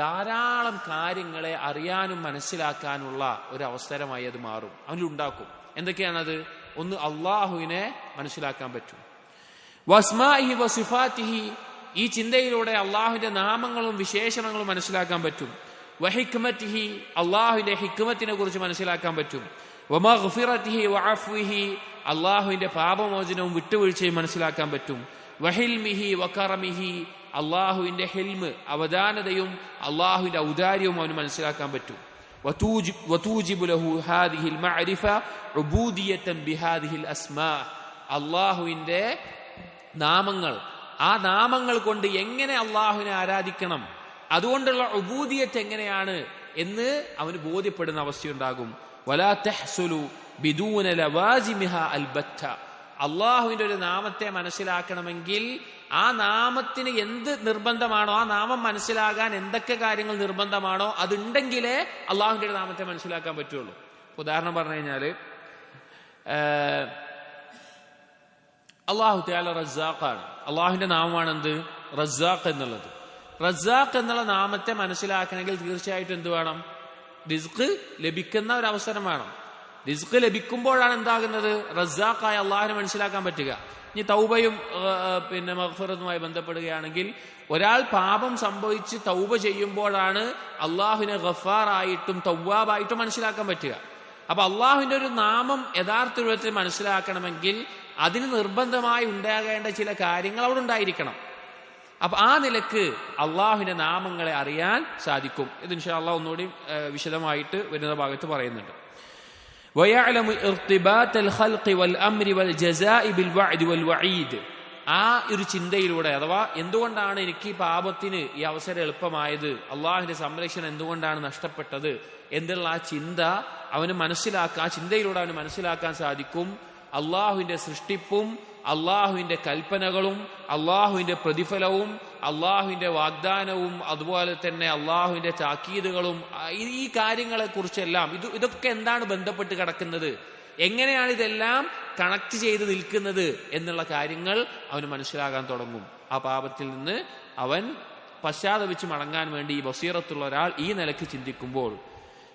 ധാരാളം കാര്യങ്ങളെ അറിയാനും മനസ്സിലാക്കാനുള്ള ഒരു അവസരമായി അത് മാറും, അവനുണ്ടാക്കും. എന്തൊക്കെയാണത്? ഒന്ന്, അള്ളാഹുവിനെ മനസ്സിലാക്കാൻ പറ്റും. വസ്മാഇഹി വസിഫാത്തിഹി, ഈ ചിന്തയിലൂടെ അള്ളാഹുവിന്റെ നാമങ്ങളും വിശേഷണങ്ങളും മനസ്സിലാക്കാൻ പറ്റും. വഹിക്മത്തിഹി, അള്ളാഹുവിന്റെ ഹിക്മത്തിനെ കുറിച്ച് മനസ്സിലാക്കാൻ പറ്റും. വമഗ്ഫിറത്തിഹി വഅഫ്വിഹി, അള്ളാഹുവിന്റെ പാപമോചനവും വിട്ടുവീഴ്ചയും മനസ്സിലാക്കാൻ പറ്റും. വഹിൽമിഹി വകറമിഹി, അള്ളാഹുവിന്റെ ഹിൽമ്, അവദാനതയും അള്ളാഹുവിന്റെ ഔദാര്യവും അവന് മനസ്സിലാക്കാൻ പറ്റും. വതൂജിബു ലഹു ഹാദിഹിൽ മഅരിഫ ഉബൂദിയതൻ ബിഹാദിഹിൽ അസ്മാ, അള്ളാഹുവിന്റെ നാമങ്ങൾ, ആ നാമങ്ങൾ കൊണ്ട് എങ്ങനെ അള്ളാഹുവിനെ ആരാധിക്കണം, അതുകൊണ്ടുള്ള ഉബൂദിയത്ത് എങ്ങനെയാണ് എന്ന് അവന് ബോധ്യപ്പെടുന്ന അവസ്ഥയുണ്ടാകും. വലാ തഹ്സുലു ബിദൂന ലവാസിമിഹാ അൽബത്ത, അള്ളാഹുവിന്റെ ഒരു നാമത്തെ മനസ്സിലാക്കണമെങ്കിൽ ആ നാമത്തിന് എന്ത് നിർബന്ധമാണോ, ആ നാമം മനസ്സിലാകാൻ എന്തൊക്കെ കാര്യങ്ങൾ നിർബന്ധമാണോ അതുണ്ടെങ്കിലേ അള്ളാഹുവിന്റെ ഒരു നാമത്തെ മനസ്സിലാക്കാൻ പറ്റുള്ളൂ. ഉദാഹരണം പറഞ്ഞു കഴിഞ്ഞാല്, അള്ളാഹു തആല റസ്സാഖാണ്. അള്ളാഹുവിന്റെ നാമമാണ് എന്ത്? റസ്സാഖ് എന്നുള്ളത്. റസ്സാഖ് എന്നുള്ള നാമത്തെ മനസ്സിലാക്കണമെങ്കിൽ തീർച്ചയായിട്ടും എന്ത് വേണം? റിസ്ക് ലഭിക്കുന്ന ഒരു അവസരം വേണം. റിസ്ക് ലഭിക്കുമ്പോഴാണ് എന്താകുന്നത്? റസ്സാഖായ അള്ളാഹുവിനെ മനസ്സിലാക്കാൻ പറ്റുക. ഇനി തൗബയും മഗ്ഫിറത്തുമായി ബന്ധപ്പെടുകയാണെങ്കിൽ, ഒരാൾ പാപം സംഭവിച്ച് തൗബ ചെയ്യുമ്പോഴാണ് അള്ളാഹുവിനെ ഗഫാറായിട്ടും തവ്വാബായിട്ടും മനസ്സിലാക്കാൻ പറ്റുക. അപ്പൊ അള്ളാഹുവിന്റെ ഒരു നാമം യഥാർത്ഥ രൂപത്തിൽ മനസ്സിലാക്കണമെങ്കിൽ അതിന് നിർബന്ധമായി ഉണ്ടാകേണ്ട ചില കാര്യങ്ങൾ അവിടെ ഉണ്ടായിരിക്കണം. അപ്പൊ ആ നിലക്ക് അള്ളാഹുവിന്റെ നാമങ്ങളെ അറിയാൻ സാധിക്കും. ഇത് ഇൻഷാ അല്ലാഹ് ഒന്നുകൂടി വിശദമായിട്ട് വരുന്ന ഭാഗത്ത് പറയുന്നുണ്ട്. وَيَعْلَمُ إِرْتِبَاطَ الْخَلْقِ وَالْأَمْرِ وَالْجَزَاءِ بِالْوَعْدِ وَالْوَعِيدِ, ആ ഒരു ചിന്തയിലൂടെ, അഥവാ എന്തുകൊണ്ടാണ് എനിക്ക് ഈ പാപത്തിന് ഈ അവസരം എളുപ്പമായത്, അള്ളാഹുവിന്റെ സംരക്ഷണം എന്തുകൊണ്ടാണ് നഷ്ടപ്പെട്ടത് എന്നുള്ള ആ ചിന്ത അവന് മനസ്സിലാക്കാൻ, ആ ചിന്തയിലൂടെ അവന് മനസ്സിലാക്കാൻ സാധിക്കും അള്ളാഹുവിന്റെ സൃഷ്ടിപ്പും അള്ളാഹുവിന്റെ കൽപ്പനകളും അള്ളാഹുവിന്റെ പ്രതിഫലവും അള്ളാഹുവിന്റെ വാഗ്ദാനവും അതുപോലെ തന്നെ അള്ളാഹുവിന്റെ താക്കീതുകളും, ഈ കാര്യങ്ങളെ കുറിച്ചെല്ലാം ഇതൊക്കെ എന്താണ് ബന്ധപ്പെട്ട് കിടക്കുന്നത്, എങ്ങനെയാണ് ഇതെല്ലാം കണക്ട് ചെയ്ത് നിൽക്കുന്നത് എന്നുള്ള കാര്യങ്ങൾ അവന് മനസ്സിലാകാൻ തുടങ്ങും. ആ പാപത്തിൽ നിന്ന് അവൻ പശ്ചാത്തപിച്ച് മടങ്ങാൻ വേണ്ടി ഈ ബസീറത്തുള്ള ഒരാൾ ഈ നിലയ്ക്ക് ചിന്തിക്കുമ്പോൾ,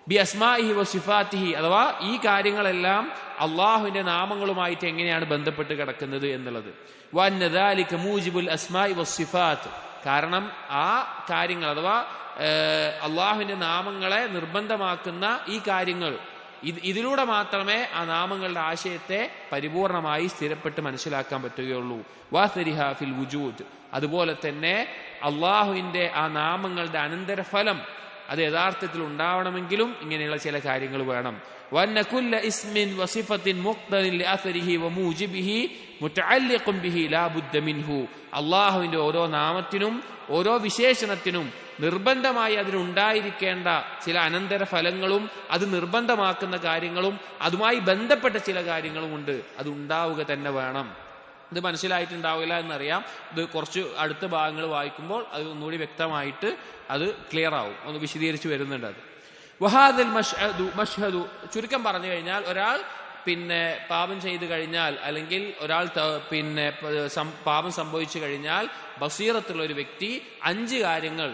ബി അസ്മാഇഹി വസിഫാത്തിഹി, അഥവാ ഈ കാര്യങ്ങളെല്ലാം അള്ളാഹുവിന്റെ നാമങ്ങളുമായിട്ട് എങ്ങനെയാണ് ബന്ധപ്പെട്ട് കിടക്കുന്നത് എന്നുള്ളത്. വഅന്ന ദാലിക മൂജിബുൽ അസ്മാഇ വസ്സിഫാത്ത്, കാരണം ആ കാര്യങ്ങൾ അഥവാ അള്ളാഹുവിന്റെ നാമങ്ങളെ നിർബന്ധമാക്കുന്ന ഈ കാര്യങ്ങൾ, ഇതിലൂടെ മാത്രമേ ആ നാമങ്ങളുടെ ആശയത്തെ പരിപൂർണമായി സ്ഥിരപ്പെട്ട് മനസ്സിലാക്കാൻ പറ്റുകയുള്ളൂ. വാസരിഹ ഫിൽ വുജൂദ്, അതുപോലെ തന്നെ അള്ളാഹുവിന്റെ ആ നാമങ്ങളുടെ അനന്തരഫലം അത് യഥാർത്ഥത്തിൽ ഉണ്ടാവണമെങ്കിലും ഇങ്ങനെയുള്ള ചില കാര്യങ്ങൾ വേണം. വഅന്ന കുല്ല ഇസ്മിൻ വസിഫത്തിൻ മുഖ്തദിൻ ലിഅസരിഹി വമൂജിബിഹി മുതഅല്ലിഖുൻ ബിഹി ലാ ബുദ്ദ മിൻഹു, അള്ളാഹുവിന്റെ ഓരോ നാമത്തിനും ഓരോ വിശേഷണത്തിനും നിർബന്ധമായി അതിനുണ്ടായിരിക്കേണ്ട ചില അനന്തര ഫലങ്ങളും അത് നിർബന്ധമാക്കുന്ന കാര്യങ്ങളും അതുമായി ബന്ധപ്പെട്ട ചില കാര്യങ്ങളും ഉണ്ട്. അത് ഉണ്ടാവുക തന്നെ വേണം. ഇത് മനസ്സിലായിട്ടുണ്ടാവില്ല എന്നറിയാം. ഇത് കുറച്ച് അടുത്ത ഭാഗങ്ങൾ വായിക്കുമ്പോൾ അത് ഒന്നുകൂടി വ്യക്തമായിട്ട് അത് ക്ലിയർ ആവും, ഒന്ന് വിശദീകരിച്ച് വരുന്നുണ്ട്. അത് വഹാദൽ മഷ്ഹദു, ചുരുക്കം പറഞ്ഞു കഴിഞ്ഞാൽ ഒരാൾ പാപം ചെയ്തു കഴിഞ്ഞാൽ, അല്ലെങ്കിൽ ഒരാൾ പാപം സംഭവിച്ചു കഴിഞ്ഞാൽ ബസീറത്തുള്ള ഒരു വ്യക്തി 5 കാര്യങ്ങൾ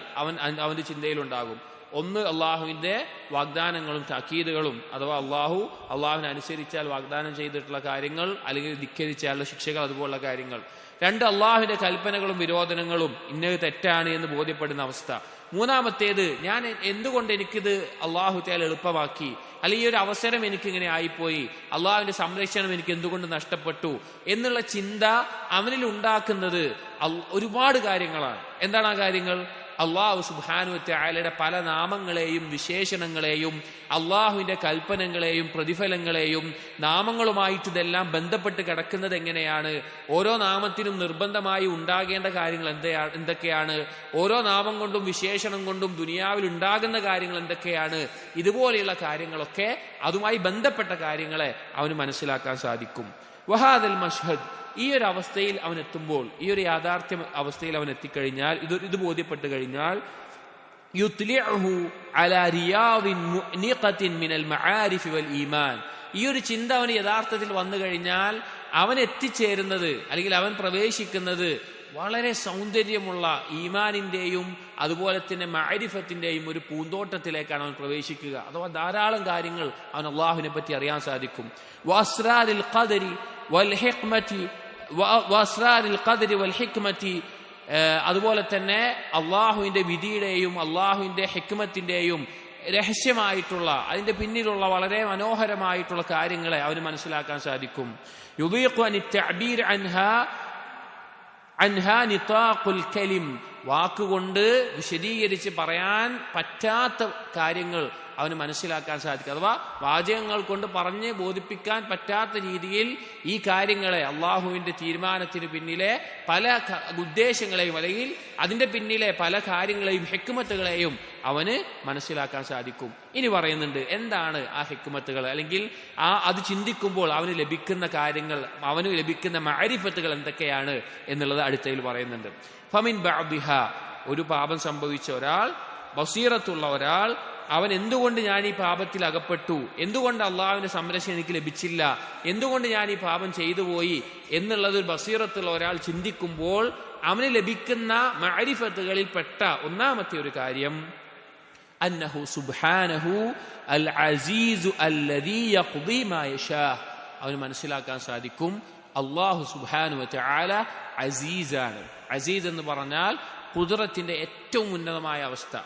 അവന്റെ ചിന്തയിലുണ്ടാകും. ഒന്ന്, അള്ളാഹുവിന്റെ വാഗ്ദാനങ്ങളും താക്കീതുകളും, അഥവാ അള്ളാഹുവിനെ അനുസരിച്ചാൽ വാഗ്ദാനം ചെയ്തിട്ടുള്ള കാര്യങ്ങൾ, അല്ലെങ്കിൽ ധിക്കരിച്ചാലുള്ള ശിക്ഷകൾ, അതുപോലുള്ള കാര്യങ്ങൾ. 2, അള്ളാഹുവിന്റെ കൽപ്പനകളും വിരോധനങ്ങളും, ഇന്നത് തെറ്റാണ് എന്ന് ബോധ്യപ്പെടുന്ന അവസ്ഥ. 3-മത്തേത്, ഞാൻ എന്തുകൊണ്ട് എനിക്കിത് അള്ളാഹു തആല എളുപ്പമാക്കി, അല്ലെങ്കിൽ ഈ ഒരു അവസരം എനിക്കിങ്ങനെ ആയിപ്പോയി, അള്ളാഹുവിന്റെ സംരക്ഷണം എനിക്ക് എന്തുകൊണ്ട് നഷ്ടപ്പെട്ടു എന്നുള്ള ചിന്ത അവനിൽ ഉണ്ടാക്കുന്നത് ഒരുപാട് കാര്യങ്ങളാണ്. എന്താണ് ആ കാര്യങ്ങൾ? അള്ളാഹു സുബ്ഹാനഹു വ തആലയുടെ പല നാമങ്ങളെയും വിശേഷണങ്ങളെയും അള്ളാഹുവിന്റെ കൽപ്പനകളെയും പ്രതിഫലങ്ങളെയും നാമങ്ങളുമായിട്ട് ഇതെല്ലാം ബന്ധപ്പെട്ട് കിടക്കുന്നത് എങ്ങനെയാണ്, ഓരോ നാമത്തിനും നിർബന്ധമായി ഉണ്ടാകേണ്ട കാര്യങ്ങൾ എന്തൊക്കെയാണ്, ഓരോ നാമം കൊണ്ടും വിശേഷണം കൊണ്ടും ദുനിയാവിൽ ഉണ്ടാകുന്ന കാര്യങ്ങൾ എന്തൊക്കെയാണ്, ഇതുപോലെയുള്ള കാര്യങ്ങളൊക്കെ, അതുമായി ബന്ധപ്പെട്ട കാര്യങ്ങളെ അവന് മനസ്സിലാക്കാൻ സാധിക്കും. വഹാദൽ മഷ്ഹദ്, ഈ ഒരു അവസ്ഥയിൽ അവൻ എത്തുമ്പോൾ, ഈ ഒരു യാഥാർത്ഥ്യ അവസ്ഥയിൽ അവൻ എത്തിക്കഴിഞ്ഞാൽ, ഇത് ബോധ്യപ്പെട്ട് കഴിഞ്ഞാൽ, യുത്ലിഉഹു അലാ റിയാദിൻ മുഅ്നിഖത്തിൻ മിനൽ മആരിഫ് വൽ ഈമാൻ, ഈ ഒരു ചിന്ത അവന് യഥാർത്ഥത്തിൽ വന്നു കഴിഞ്ഞാൽ അവൻ എത്തിച്ചേരുന്നത്, അല്ലെങ്കിൽ അവൻ പ്രവേശിക്കുന്നത് വളരെ സൗന്ദര്യമുള്ള ഈമാനിന്റെയും അതുപോലെ തന്നെ മഅരിഫത്തിന്റെയും ഒരു പൂന്തോട്ടത്തിലേക്കാണ് അവൻ പ്രവേശിക്കുക. അഥവാ ധാരാളം കാര്യങ്ങൾ അവൻ അള്ളാഹുവിനെ പറ്റി അറിയാൻ സാധിക്കും. വഅസ്റാരിൽ ഖദരി വൽ ഹിക്മതി വൽ ഹിക്മതി, അതുപോലെ തന്നെ അള്ളാഹുവിന്റെ വിധിയുടെയും അള്ളാഹുവിന്റെ ഹിക്മത്തിന്റെയും രഹസ്യമായിട്ടുള്ള, അതിന്റെ പിന്നിലുള്ള വളരെ മനോഹരമായിട്ടുള്ള കാര്യങ്ങളെ അവന് മനസ്സിലാക്കാൻ സാധിക്കും. യുദീഖു അൻ തഅബീർ അൻഹാ നിതാഖുൽ കലിം, വാക്കുകൊണ്ട് വിശദീകരിച്ച് പറയാൻ പറ്റാത്ത കാര്യങ്ങൾ അവന് മനസ്സിലാക്കാൻ സാധിക്കും. അഥവാ വാചകങ്ങൾ കൊണ്ട് പറഞ്ഞ് ബോധിപ്പിക്കാൻ പറ്റാത്ത രീതിയിൽ ഈ കാര്യങ്ങളെ, അള്ളാഹുവിന്റെ തീരുമാനത്തിന് പിന്നിലെ പല ഉദ്ദേശങ്ങളെയും, അല്ലെങ്കിൽ അതിന്റെ പിന്നിലെ പല കാര്യങ്ങളെയും ഹിക്മത്തുകളെയും അവന് മനസ്സിലാക്കാൻ സാധിക്കും. ഇനി പറയുന്നുണ്ട് എന്താണ് ആ ഹിക്മത്തുകൾ, അല്ലെങ്കിൽ അത് ചിന്തിക്കുമ്പോൾ അവന് ലഭിക്കുന്ന കാര്യങ്ങൾ, അവന് ലഭിക്കുന്ന മഅരിഫത്തുകൾ എന്തൊക്കെയാണ് എന്നുള്ളത് അടുത്തതിൽ പറയുന്നുണ്ട്. ഫമിൻ ബഅദിഹ, ഒരു പാപം സംഭവിച്ച ഒരാൾ, ബസീറത്തുള്ള ഒരാൾ, അവൻ എന്തുകൊണ്ട് ഞാൻ ഈ പാപത്തിൽ അകപ്പെട്ടു, എന്തുകൊണ്ട് അള്ളാഹുവിന്റെ സംരക്ഷണം എനിക്ക് ലഭിച്ചില്ല, എന്തുകൊണ്ട് ഞാൻ ഈ പാപം ചെയ്തു പോയി എന്നുള്ളത് ഒരു ബസീറത്തുള്ള ഒരാൾ ചിന്തിക്കുമ്പോൾ അവന് ലഭിക്കുന്ന മഅരിഫത്തുകളിൽ പെട്ട 1-മത്തെ ഒരു കാര്യം, അന്നഹു സുബ്ഹാനഹു അൽ അസീസു അല്ലദീ യഖ്ദീ മാ യശാ, അവന് മനസ്സിലാക്കാൻ സാധിക്കും അല്ലാഹു സുബ്ഹാനഹു വ തആല അസീസാണ്. അസീസ് എന്ന് പറഞ്ഞാൽ ഖുദ്റത്തിന്റെ ഏറ്റവും ഉന്നതമായ അവസ്ഥ,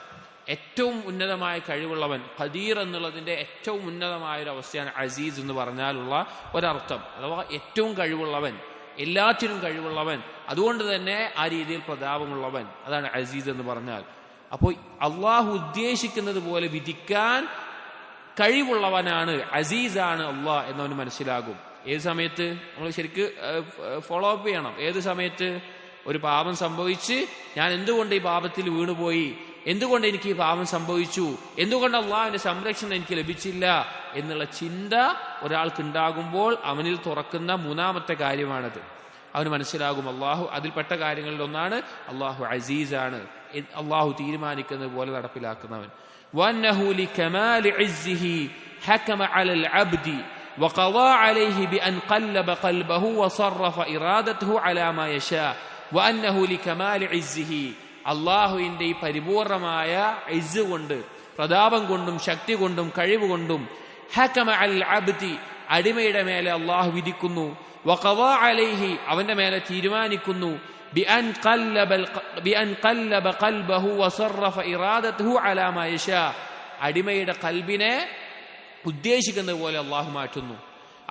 ഏറ്റവും ഉന്നതമായ കഴിവുള്ളവൻ. ഖദീർ എന്നുള്ളതിന്റെ ഏറ്റവും ഉന്നതമായ ഒരു അവസ്ഥയാണ് അസീസ് എന്ന് പറഞ്ഞാലുള്ള ഒരർത്ഥം. അഥവാ ഏറ്റവും കഴിവുള്ളവൻ, എല്ലാറ്റിനും കഴിവുള്ളവൻ, അതുകൊണ്ട് തന്നെ ആ രീതിയിൽ പ്രതാപമുള്ളവൻ, അതാണ് അസീസ് എന്ന് പറഞ്ഞാൽ. അപ്പോൾ അള്ളാഹു ഉദ്ദേശിക്കുന്നത് പോലെ വിധിക്കാൻ കഴിവുള്ളവനാണ്, അസീസാണ് അള്ളാഹ് എന്നവന് മനസ്സിലാകും. ഏത് സമയത്ത് നമ്മൾ ശരിക്ക് ഫോളോ അപ്പ് ചെയ്യണം. ഏത് സമയത്ത് ഒരു പാപം സംഭവിച്ച് ഞാൻ എന്തുകൊണ്ട് ഈ പാപത്തിൽ വീണുപോയി, എന്തുകൊണ്ട് എനിക്ക് ഈ പാപം സംഭവിച്ചു, എന്തുകൊണ്ട് അള്ളാഹുവിന്റെ സംരക്ഷണം എനിക്ക് ലഭിച്ചില്ല എന്നുള്ള ചിന്ത ഒരാൾക്ക് ഉണ്ടാകുമ്പോൾ അവനിൽ തുറക്കുന്ന 3-മത്തെ കാര്യമാണത്. അവന് മനസ്സിലാകും അള്ളാഹു, അതിൽപ്പെട്ട കാര്യങ്ങളിൽ ഒന്നാണ് അള്ളാഹു അസീസാണ്, അള്ളാഹു തീരുമാനിക്കുന്നത് പോലെ നടപ്പിലാക്കുന്നവൻ. വന്നഹു ലികമാലി ഇസ്സിഹി ഹകമ അലൽ അബ്ദി വഖദാ അലൈഹി ബിഅൻ ഖല്ലബ ഖൽബഹു വസറഫ ഇറാദതഹു അലാ മാ യശാ വഅന്നഹു ലികമാലി ഇസ്സിഹി, അള്ളാഹുവിന്റെ ഈ പരിപൂർണമായ ഇസ്സ് കൊണ്ട്, പ്രതാപം കൊണ്ടും ശക്തി കൊണ്ടും കഴിവ് കൊണ്ടും, ഹകമ അൽ അബ്ദി, അടിമയുടെ മേലെ അള്ളാഹു വിധിക്കുന്നു, വഖദാ അലൈഹി, അവന്റെ മേലെ തീരുമാനിക്കുന്നു, ബിഅൻ ഖല്ലബ ഖൽബഹു വസറഫ ഇറാദതഹു അലാ മാ യശാ, അടിമയുടെ ഖൽബിനെ ഉദ്ദേശിക്കുന്നത് പോലെ അള്ളാഹു മാറ്റുന്നു.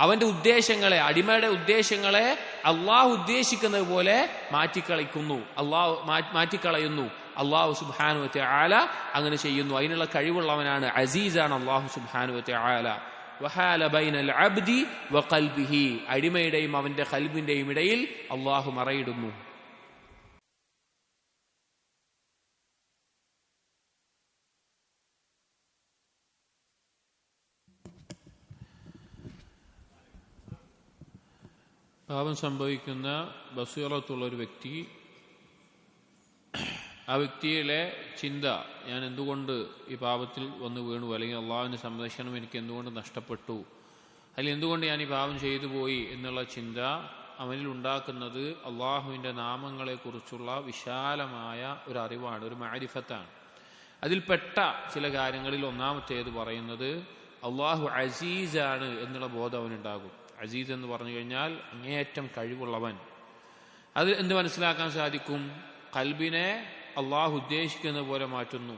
അവന്റെ ഉദ്ദേശങ്ങളെ, അടിമയുടെ ഉദ്ദേശങ്ങളെ അള്ളാഹു ഉദ്ദേശിക്കുന്നത് പോലെ മാറ്റിക്കളയുന്നു. അള്ളാഹു സുബ്ഹാനഹു വ തആല അങ്ങനെ ചെയ്യുന്നു. അതിനുള്ള കഴിവുള്ളവനാണ്, അസീസാണ് അള്ളാഹു സുബ്ഹാനഹു വ തആല. വഹാല ബൈനൽ അബ്ദി വഖൽബിഹി, അടിമയുടെയും അവന്റെ ഖൽബിന്റെയും ഇടയിൽ അള്ളാഹു മറയിടുന്നു. പാപം സംഭവിക്കുന്ന ബസീറത്തുള്ള ഒരു വ്യക്തി, ആ വ്യക്തിയിലെ ചിന്ത, ഞാൻ എന്തുകൊണ്ട് ഈ പാപത്തിൽ വന്ന് വീണു, അല്ലെങ്കിൽ അള്ളാഹുവിന്റെ സംരക്ഷണം എനിക്ക് എന്തുകൊണ്ട് നഷ്ടപ്പെട്ടു, അതിൽ എന്തുകൊണ്ട് ഞാൻ ഈ പാപം ചെയ്തു പോയി എന്നുള്ള ചിന്ത അവനിൽ ഉണ്ടാക്കുന്നത് അള്ളാഹുവിൻ്റെ നാമങ്ങളെക്കുറിച്ചുള്ള വിശാലമായ ഒരു അറിവാണ്, ഒരു മാരിഫത്താണ്. അതിൽപ്പെട്ട ചില കാര്യങ്ങളിൽ ഒന്നാമത്തേത് പറയുന്നത് അള്ളാഹു അസീസാണ് എന്നുള്ള ബോധം അവനുണ്ടാകും. അസീസ് എന്ന് പറഞ്ഞു കഴിഞ്ഞാൽ അങ്ങേയറ്റം കഴിവുള്ളവൻ. അത് എന്ത് മനസ്സിലാക്കാൻ സാധിക്കും? ഖൽബിനെ അള്ളാഹു ഉദ്ദേശിക്കുന്ന പോലെ മാറ്റുന്നു.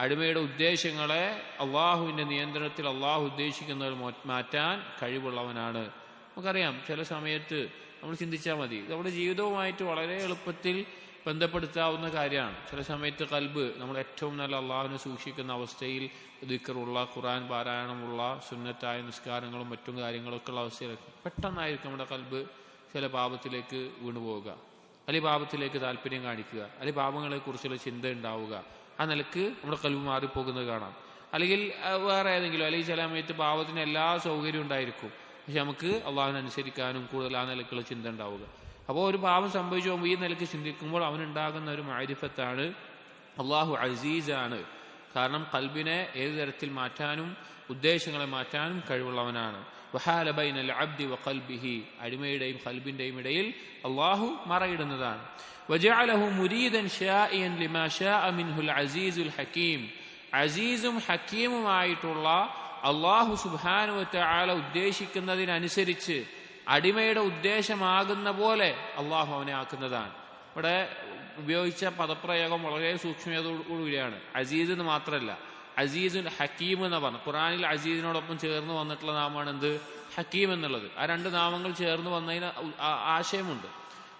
അടിമയുടെ ഉദ്ദേശങ്ങളെ അള്ളാഹുവിൻ്റെ നിയന്ത്രണത്തിൽ അള്ളാഹു ഉദ്ദേശിക്കുന്നത് മാറ്റാൻ കഴിവുള്ളവനാണ്. നമുക്കറിയാം, ചില സമയത്ത് നമ്മൾ ചിന്തിച്ചാൽ മതി, നമ്മുടെ ജീവിതവുമായിട്ട് വളരെ എളുപ്പത്തിൽ ബന്ധപ്പെടുത്താവുന്ന കാര്യമാണ്. ചില സമയത്ത് ഖൽബ് നമ്മൾ ഏറ്റവും നല്ല അള്ളാഹുവിനെ സൂക്ഷിക്കുന്ന അവസ്ഥയിൽ ദിക്റുള്ള, ഖുർആൻ പാരായണമുള്ള, സുന്നത്തായ നിസ്കാരങ്ങളും മറ്റും കാര്യങ്ങളൊക്കെ ഉള്ള അവസ്ഥയിലേക്ക് പെട്ടെന്നായിരിക്കും നമ്മുടെ ഖൽബ് ചില പാപത്തിലേക്ക് വീണുപോവുക, അല്ലെങ്കിൽ പാപത്തിലേക്ക് താല്പര്യം കാണിക്കുക, അല്ലെങ്കിൽ പാപങ്ങളെക്കുറിച്ചുള്ള ചിന്ത ഉണ്ടാവുക. ആ നിലക്ക് നമ്മുടെ ഖൽബ് മാറിപ്പോകുന്നത് കാണാം. അല്ലെങ്കിൽ വേറെ ഏതെങ്കിലും, അല്ലെങ്കിൽ ചില സമയത്ത് പാപത്തിന് എല്ലാ സൗകര്യവും ഉണ്ടായിരിക്കും, പക്ഷെ നമുക്ക് അള്ളാഹുവിനെ അനുസരിക്കാനും കൂടുതൽ ആ നിലക്കുള്ള ചിന്ത ഉണ്ടാവുക. അപ്പോൾ ഒരു പാപം സംഭവിച്ചു പോകുമ്പോൾ ഈ നിലയ്ക്ക് ചിന്തിക്കുമ്പോൾ അവനുണ്ടാകുന്ന ഒരു മാരിഫത്താണ് അള്ളാഹു അസീസാണ്. കാരണം ഖൽബിനെ ഏത് തരത്തിൽ മാറ്റാനും ഉദ്ദേശങ്ങളെ മാറ്റാനും കഴിവുള്ളവനാണ്. വഹാല ബൈനൽ അബ്ദി വഖൽബിഹി, അടിമയുടെയും ഖൽബിന്റെയും ഇടയിൽ അള്ളാഹു മറയിടുന്നതാണ്. വജഅലഹു മുരീദൻ ശാഇയൻ ലിമാ ശാഅ മിൻഹുൽ അസീസുൽ ഹകീം, അസീസും ഹക്കീമുമായിട്ടുള്ള അള്ളാഹു സുബ്ഹാനഹു വതആല ഉദ്ദേശിക്കുന്നതിനനുസരിച്ച് അടിമയുടെ ഉദ്ദേശമാകുന്ന പോലെ അള്ളാഹു അവനെ ആക്കുന്നതാണ്. ഇവിടെ ഉപയോഗിച്ച പദപ്രയോഗം വളരെ സൂക്ഷ്മതയോടുകൂടിയാണ്. അസീസ് എന്ന് മാത്രമല്ല, അസീസുൽ ഹക്കീം എന്ന് പറഞ്ഞു. ഖുർആനിൽ അസീസിനോടൊപ്പം ചേർന്ന് വന്നിട്ടുള്ള നാമമാണ് എന്ത്? ഹക്കീം എന്നുള്ളത്. ആ രണ്ട് നാമങ്ങൾ ചേർന്ന് വന്നതിന് ആശയമുണ്ട്.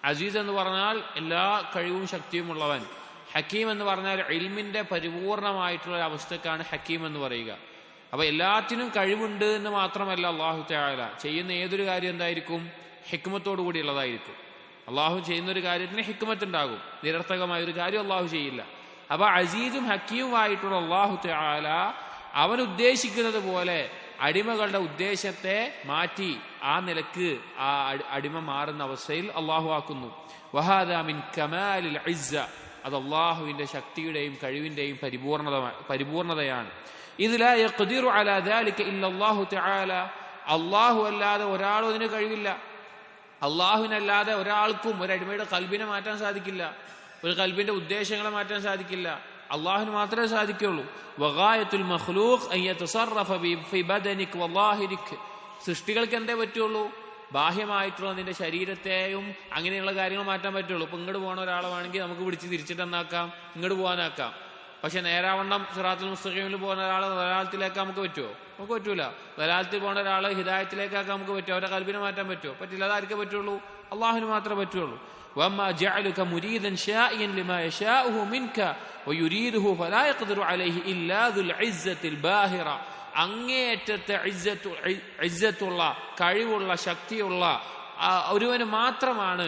അസീസ് എന്ന് പറഞ്ഞാൽ എല്ലാ കഴിവും ശക്തിയുമുള്ളവൻ. ഹക്കീം എന്ന് പറഞ്ഞാൽ ഇൽമിന്റെ പരിപൂർണമായിട്ടുള്ള അവസ്ഥക്കാണ് ഹക്കീം എന്ന് പറയുക. അപ്പൊ എല്ലാത്തിനും കഴിവുണ്ട് എന്ന് മാത്രമല്ല, അള്ളാഹു തആല ചെയ്യുന്ന ഏതൊരു കാര്യം എന്തായിരിക്കും? ഹിക്മത്തോടു കൂടിയുള്ളതായിരിക്കും. അള്ളാഹു ചെയ്യുന്ന ഒരു കാര്യത്തിന് ഹിക്മത്ത് ഉണ്ടാകും. നിരർത്ഥകമായ ഒരു കാര്യം അള്ളാഹു ചെയ്യില്ല. അപ്പൊ അസീസും ഹക്കീമുമായിട്ടുള്ള അള്ളാഹു തആല അവൻ ഉദ്ദേശിക്കുന്നത് പോലെ അടിമകളുടെ ഉദ്ദേശത്തെ മാറ്റി ആ നിലക്ക് ആ അടിമ മാറുന്ന അവസ്ഥയിൽ അള്ളാഹു ആക്കുന്നു. വഹാദാ മിൻ കമാലിൽ ഇസ്സ, അത് അള്ളാഹുവിന്റെ ശക്തിയുടെയും കഴിവിന്റെയും പരിപൂർണതയാണ്. ഇദ് ലാ യഖ്ദിറു അലാ ദാലിക ഇല്ലല്ലാഹു തആല, അള്ളാഹു അല്ലാതെ ഒരാളും അതിന് കഴിവില്ല. അള്ളാഹുവിനല്ലാതെ ഒരാൾക്കും ഒരു അടിമയുടെ ഖൽബിനെ മാറ്റാൻ സാധിക്കില്ല, ഒരു ഖൽബിന്റെ ഉദ്ദേശങ്ങളെ മാറ്റാൻ സാധിക്കില്ല. അള്ളാഹുവിന് മാത്രമേ സാധിക്കുള്ളൂ. വഗായത്തുൽ മഖ്ലൂഖ് അൻ യതസറഫ ഫി ബദനിക വല്ലാഹിരിക, സൃഷ്ടികൾക്ക് എന്തേ പറ്റുള്ളൂ? ബാഹ്യമായിട്ടുള്ള നിന്റെ ശരീരത്തെയും അങ്ങനെയുള്ള കാര്യങ്ങൾ മാറ്റാൻ പറ്റുള്ളൂ. ഇപ്പൊ ഇങ്ങോട്ട് പോകണ ഒരാളാണെങ്കിൽ നമുക്ക് പിടിച്ച് തിരിച്ചിട്ട് എന്നാക്കാം, ഇങ്ങോട്ട് പോകാനാക്കാം. പക്ഷെ നേരാവണ്ണം സിറാത്തുൽ മുസ്തഖീമിൽ പോകുന്ന ഒരാളെ ദലാലത്തിലേക്ക് നമുക്ക് പറ്റുമോ? നമുക്ക് പറ്റൂല. ദലാലത്തിൽ പോകുന്ന ഒരാളെ ഹിദായത്തിലേക്കാക്കാൻ നമുക്ക് പറ്റുമോ? അവരുടെ ഖൽബിനെ മാറ്റാൻ പറ്റുമോ? പറ്റില്ല. അതാർക്കേ പറ്റുള്ളൂ? അള്ളാഹുവിന് മാത്രമേ പറ്റുള്ളൂ. വമ്മാ ജഅലുക മുരീദൻ ശാഇയൻ ലിമാ യശാഉഹു മിൻക വയുരീദുഹു ഫലാ യഖ്ദിറു അലൈഹി ഇല്ലാ ദുൽ ഇസ്സത്തിൽ ബാഹിറ, അങ്ങേയറ്റത്തെ ഇസ്സത്തുള്ള കഴിവുള്ള ശക്തിയുള്ള ഒരുവന് മാത്രമാണ്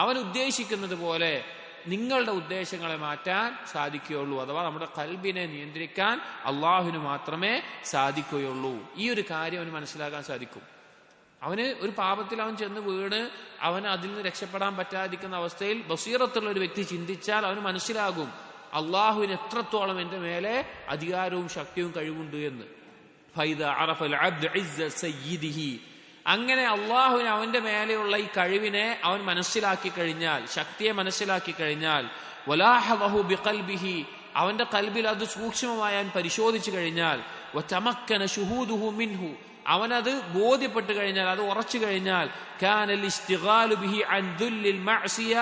അവൻ ഉദ്ദേശിക്കുന്നത് പോലെ നിങ്ങളുടെ ഉദ്ദേശങ്ങളെ മാറ്റാൻ സാധിക്കുകയുള്ളൂ. അഥവാ നമ്മുടെ ഖൽബിനെ നിയന്ത്രിക്കാൻ അള്ളാഹുവിന് മാത്രമേ സാധിക്കുകയുള്ളൂ. ഈ ഒരു കാര്യം അവന് മനസ്സിലാക്കാൻ സാധിക്കും. അവന് ഒരു പാപത്തിൽ അവൻ ചെന്ന് വീണ് അവന് അതിൽ നിന്ന് രക്ഷപ്പെടാൻ പറ്റാതിരിക്കുന്ന അവസ്ഥയിൽ ബസീറത്തുള്ള ഒരു വ്യക്തി ചിന്തിച്ചാൽ അവന് മനസ്സിലാകും അള്ളാഹുവിന് എത്രത്തോളം എൻ്റെ മേലെ അധികാരവും ശക്തിയും കഴിവുണ്ട് എന്ന്. ഫൈദ അറഫൽ അബ്ദു ഇസ്സ സയ്യിദിഹി, അങ്ങനെ അള്ളാഹുവിന് അവന്റെ മേലെയുള്ള ഈ കഴിവിനെ അവൻ മനസ്സിലാക്കി കഴിഞ്ഞാൽ, ശക്തിയെ മനസ്സിലാക്കി കഴിഞ്ഞാൽ, വലാഹദഹു ബിഖൽബിഹി, അവന്റെ ഖൽബിൽ അത് സൂക്ഷ്മമായി അവൻ പരിശോധിച്ചു കഴിഞ്ഞാൽ, വതമക്കന ശുഹൂദുഹു മിൻഹു, അവനത് ബോധ്യപ്പെട്ടു കഴിഞ്ഞാൽ, അത് ഉറച്ചു കഴിഞ്ഞാൽ, കാനൽ ഇസ്തിഗാലു ബിഹി അൻ ദുല്ലിൽ മഅസിയ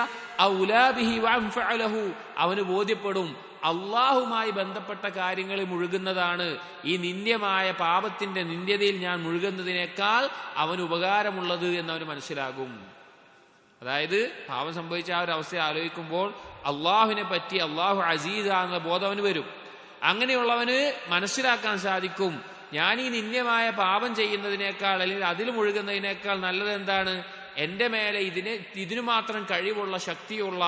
ഔലാ ബിഹി വഅൻഫഅലഹു, അവന് ബോധ്യപ്പെടും അള്ളാഹുമായി ബന്ധപ്പെട്ട കാര്യങ്ങളിൽ മുഴുകുന്നതാണ് ഈ നിന്ദ്യമായ പാപത്തിന്റെ നിന്ദ്യതയിൽ ഞാൻ മുഴുകുന്നതിനേക്കാൾ അവന് ഉപകാരമുള്ളത് എന്നവന് മനസ്സിലാകും. അതായത് പാപം സംഭവിച്ച ആ ഒരു അവസ്ഥയെ ആലോചിക്കുമ്പോൾ അള്ളാഹുവിനെ പറ്റി അള്ളാഹു അസീസാണെന്ന ബോധം അവന് വരും. അങ്ങനെയുള്ളവന് മനസ്സിലാക്കാൻ സാധിക്കും ഞാൻ ഈ നിന്ദ്യമായ പാപം ചെയ്യുന്നതിനേക്കാൾ അല്ലെങ്കിൽ അതിൽ മുഴുകുന്നതിനേക്കാൾ നല്ലത് എന്താണ്? എന്റെ മേലെ ഇതിനു മാത്രം കഴിവുള്ള ശക്തിയുള്ള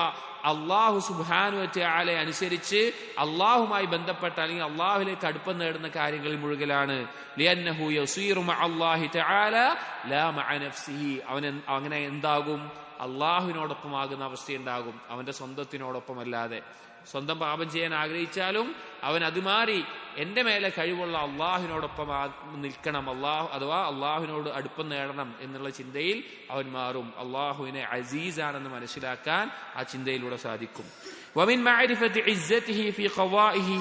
അള്ളാഹു സുബ്ഹാനഹു വ തആല അനുസരിച്ച് അള്ളാഹുമായി ബന്ധപ്പെട്ട അല്ലെങ്കിൽ അള്ളാഹുവിലേക്ക് അടുപ്പം നേടുന്ന കാര്യങ്ങളിൽ മുഴുകലാണ്. ലിഅന്നഹു യസീറു മഅല്ലാഹി തആല ലാ മഅ നഫ്സിഹി, അവൻ അങ്ങനെ എന്താകും? അള്ളാഹുവിനോടൊപ്പം ആകുന്ന അവസ്ഥയുണ്ടാകും, അവന്റെ സ്വന്തത്തിനോടൊപ്പം അല്ലാതെ. സ്വന്തം പാപം ചെയ്യാൻ ആഗ്രഹിച്ചാലും അവൻ അത് മാറി എൻ്റെ മേലെ കഴിവുള്ള അള്ളാഹുവിനോടൊപ്പം നിൽക്കണം, അഥവാ അള്ളാഹുവിനോട് അടുപ്പം നേടണം എന്നുള്ള ചിന്തയിൽ അവൻ മാറും. അള്ളാഹുവിനെ അസീസാണെന്ന് മനസ്സിലാക്കാൻ ആ ചിന്തയിലൂടെ സാധിക്കും. വമിൻ മഅരിഫത്തി ഇസ്സതിഹി ഫീ ഖവാഇഹി,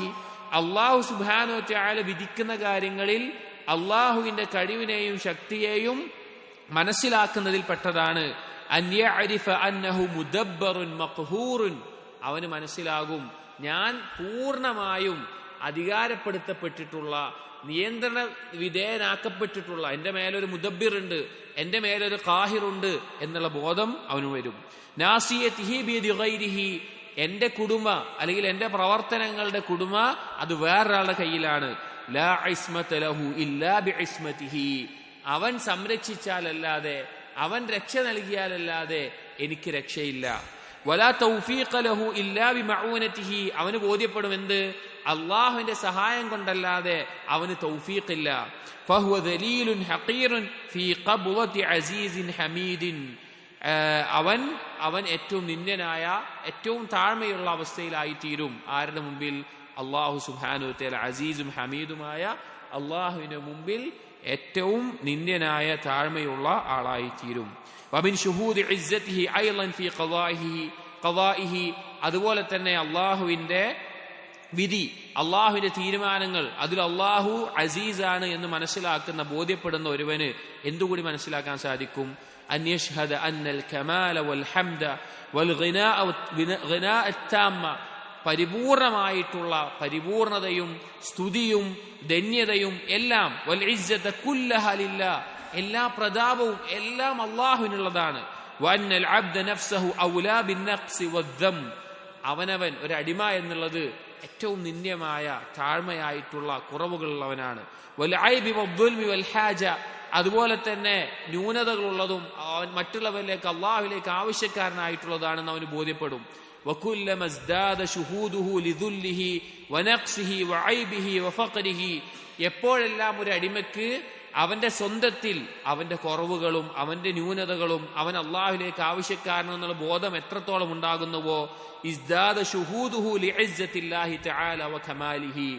അള്ളാഹു സുബ്ഹാനഹു വ തആല വിധിക്കുന്ന കാര്യങ്ങളിൽ അള്ളാഹുവിന്റെ കഴിവിനെയും ശക്തിയെയും മനസ്സിലാക്കുന്നതിൽ പെട്ടതാണ് അൻ യഅരിഫ അന്നഹു മുദബ്ബറുൻ മഖ്ഹൂറുൻ, അവന് മനസ്സിലാകും ഞാൻ പൂർണ്ണമായും അധികാരപ്പെടുത്തപ്പെട്ടിട്ടുള്ള, നിയന്ത്രണ വിധേയനാക്കപ്പെട്ടിട്ടുള്ള, എൻ്റെ മേലൊരു മുദബ്ബിർ ഉണ്ട്, എൻ്റെ മേലൊരു ഖാഹിറുണ്ട് എന്നുള്ള ബോധം അവന് വരും. നാസിയതിഹി ബിയദി ഗൈരിഹി, എൻ്റെ കുടുമ അല്ലെങ്കിൽ എൻ്റെ പ്രവർത്തനങ്ങളുടെ കുടുമ അത് വേറൊരാളുടെ കയ്യിലാണ്. ലാ ഇസ്മത ലഹു ഇല്ലാ ബിഇസ്മതിഹി, അവൻ സംരക്ഷിച്ചാലല്ലാതെ, അവൻ രക്ഷ നൽകിയാലല്ലാതെ എനിക്ക് രക്ഷയില്ല. വലാ തൗഫീഖ ലഹു ഇല്ലാ ബിമഊനതിഹി, അവന് ബോധ്യപ്പെടും എന്ത്, അല്ലാഹുവിന്റെ സഹായം കൊണ്ടല്ലാതെ അവന് തൗഫീഖില്ല. ഫഹുവ ദലീലുൻ ഹഖീറുൻ ഫീ ഖബ്വതി അസീസിൻ ഹമീദിൻ, അവൻ ഏറ്റവും നിന്ദ്യനായ, ഏറ്റവും താഴ്മയുള്ള അവസ്ഥയിലായിത്തീരും. ആരുടെ മുമ്പിൽ? അല്ലാഹു സുബ്ഹാനഹു വ തആല അസീസും ഹമീദുമായ അല്ലാഹുവിന്റെ മുമ്പിൽ ഏറ്റവും നിന്ദ്യനായ താഴ്മയുള്ള ആളായിത്തീരും. വമിൻ ശുഹൂദി ഇസ്സതിഹി അയ്ളൻ ഫീ ഖളാഇഹി, അതുപോലെ തന്നെ അല്ലാഹുവിന്റെ വിധി, അള്ളാഹുവിന്റെ തീരുമാനങ്ങൾ, അതിൽ അള്ളാഹു അസീസാണ് എന്ന് മനസ്സിലാക്കുന്ന, ബോധ്യപ്പെടുന്ന ഒരുവന് എന്തുകൂടി മനസ്സിലാക്കാൻ സാധിക്കും? അൻ യശ്ഹദ അന്നൽ കമാല വൽ ഹംദ വൽ ഗിനാഅ അത്താമ്മ, പരിപൂർണമായിട്ടുള്ള പരിപൂർണതയും സ്തുതിയും ധന്യതയും എല്ലാം, വൽ ഇസ്സത കുല്ലഹ ലില്ലാഹ്, എല്ലാ പ്രതാപവും എല്ലാം അള്ളാഹുവിനുള്ളതാണ്. വഅന്നൽ അബ്ദ നഫ്സഹു ഔലാ ബിന്നഖ്സി വദ്ദം, അവനവൻ ഒരു അടിമ എന്നുള്ളത് ഏറ്റവും നിന്ദ്യമായ താഴ്മയായിട്ടുള്ള കുറവുകളുള്ളവനാണ്. വൽ ഐബി വദ്ദുൽമി വൽ ഹാജ, അതുപോലെ തന്നെ ന്യൂനതകളുള്ളതും അവൻ മറ്റുള്ളവരിലേക്ക് അള്ളാഹുവിലേക്ക് ആവശ്യക്കാരനായിട്ടുള്ളതാണെന്ന് അവന് ബോധ്യപ്പെടും. വകുല്ലമ സ്ദാദ ശുഹൂദുഹു ലിദുല്ലിഹി വനഖ്സിഹി വഐബിഹി വഫഖരിഹി, എപ്പോഴെല്ലാം ഒരു അടിമയ്ക്ക് അവന്റെ സ്വന്തത്തിൽ അവന്റെ കുറവുകളും അവന്റെ ന്യൂനതകളും അവൻ അള്ളാഹുവിലേക്ക് ആവശ്യക്കാരനെന്നുള്ള ബോധം എത്രത്തോളം ഉണ്ടാകുന്നുവോ, ഇസ്ദാദ ശുഹൂദുഹു ലിഇസ്സത്തില്ലാഹി തആല വകമാലിഹി,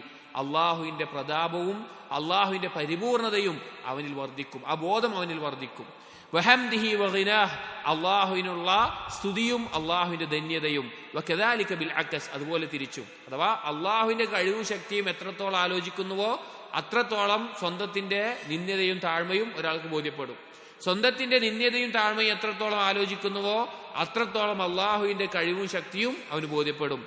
അള്ളാഹുവിന്റെ പ്രതാപവും അള്ളാഹുവിന്റെ പരിപൂർണതയും അവനിൽ വർദ്ധിക്കും, ആ ബോധം അവനിൽ വർദ്ധിക്കും. വഹംദിഹി വഗിനാഹ്, അള്ളാഹുവിനുള്ള സ്തുതിയും അള്ളാഹുവിന്റെ ധന്യതയും. വകദാലിക ബിൽ അക്സ്, അതുപോലെ തിരിച്ചും. അഥവാ അള്ളാഹുവിന്റെ കഴിവും ശക്തിയും എത്രത്തോളം ആലോചിക്കുന്നുവോ അത്രത്തോളം സ്വന്തത്തിന്റെ നിന്ദ്യതയും താഴ്മയും ഒരാൾക്ക് ബോധ്യപ്പെടും. സ്വന്തത്തിന്റെ നിന്ദ്യതയും താഴ്മയും എത്രത്തോളം ആലോചിക്കുന്നുവോ അത്രത്തോളം അള്ളാഹുവിന്റെ കഴിവും ശക്തിയും അവന് ബോധ്യപ്പെടും.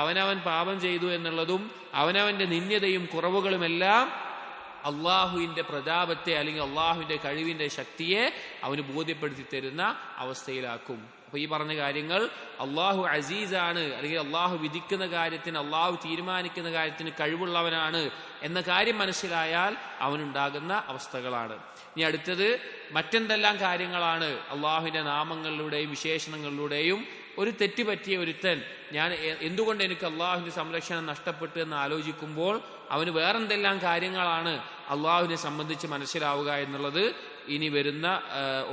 അവനവൻ പാപം ചെയ്തു എന്നുള്ളതും അവനവന്റെ നിന്ദ്യതയും കുറവുകളുമെല്ലാം അള്ളാഹുവിന്റെ പ്രതാപത്തെ അല്ലെങ്കിൽ അള്ളാഹുവിന്റെ കഴിവിന്റെ ശക്തിയെ അവന് ബോധ്യപ്പെടുത്തി തരുന്ന അവസ്ഥയിലാക്കും. അപ്പൊ ഈ പറഞ്ഞ കാര്യങ്ങൾ അള്ളാഹു അസീസാണ്, അല്ലെങ്കിൽ അള്ളാഹു വിധിക്കുന്ന കാര്യത്തിന്, അള്ളാഹു തീരുമാനിക്കുന്ന കാര്യത്തിന് കഴിവുള്ളവനാണ് എന്ന കാര്യം മനസ്സിലായാൽ അവനുണ്ടാകുന്ന അവസ്ഥകളാണ്. ഇനി അടുത്തത് മറ്റെന്തെല്ലാം കാര്യങ്ങളാണ് അള്ളാഹുവിന്റെ നാമങ്ങളിലൂടെയും വിശേഷണങ്ങളിലൂടെയും ഒരു തെറ്റ് പറ്റിയ ഒരുത്തൻ, ഞാൻ എന്തുകൊണ്ട് എനിക്ക് അള്ളാഹുവിന്റെ സംരക്ഷണം നഷ്ടപ്പെട്ടു എന്ന് ആലോചിക്കുമ്പോൾ അവന് വേറെന്തെല്ലാം കാര്യങ്ങളാണ് അള്ളാഹുവിനെ സംബന്ധിച്ച് മനസ്സിലാവുക എന്നുള്ളത് ഇനി വരുന്ന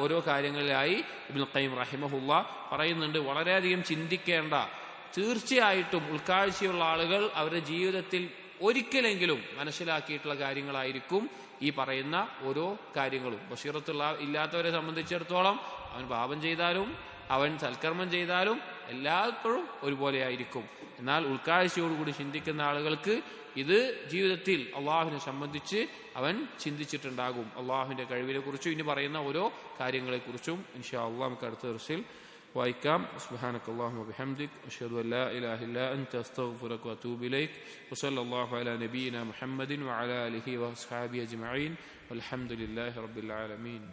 ഓരോ കാര്യങ്ങളിലായി ഇബ്നുൽ ഖയ്യിം റഹിമഹുല്ലാഹ് പറയുന്നുണ്ട്. വളരെയധികം ചിന്തിക്കേണ്ട, തീർച്ചയായിട്ടും ഉൾക്കാഴ്ചയുള്ള ആളുകൾ അവരുടെ ജീവിതത്തിൽ ഒരിക്കലെങ്കിലും മനസ്സിലാക്കിയിട്ടുള്ള കാര്യങ്ങളായിരിക്കും ഈ പറയുന്ന ഓരോ കാര്യങ്ങളും. ബശീറത്തുള്ള ഇല്ലാത്തവരെ സംബന്ധിച്ചിടത്തോളം അവൻ പാപം ചെയ്താലും അവൻ സൽക്കർമ്മം ചെയ്താലും എല്ലായ്പ്പോഴും ഒരുപോലെ ആയിരിക്കും. എന്നാൽ ഉൾക്കാഴ്ചയോടുകൂടി ചിന്തിക്കുന്ന ആളുകൾക്ക് ഇത് ജീവിതത്തിൽ അള്ളാഹുവിനെ സംബന്ധിച്ച് അവൻ ചിന്തിച്ചിട്ടുണ്ടാകും. അള്ളാഹുവിന്റെ കഴിവിനെ കുറിച്ചും ഇനി പറയുന്ന ഓരോ കാര്യങ്ങളെ കുറിച്ചും ഇൻഷാ അല്ലാഹ് നമുക്ക് അടുത്ത ദർസിൽ വായിക്കാം. സുബ്ഹാനക്കല്ലാഹുമ്മ വബിഹംദിക് അശ്ഹദു അൻ ലാ ഇലാഹ ഇല്ലാ അൻത അസ്തഗ്ഫിറുക വഅതൂബു ഇലൈക് വസല്ലല്ലാഹു അലാ നബിയിനാ മുഹമ്മദിൻ വഅലാ ആലിഹി വഅസ്ഹാബിഹി അജ്മഈൻ വൽഹംദുലില്ലാഹി റബ്ബിൽ ആലമീൻ.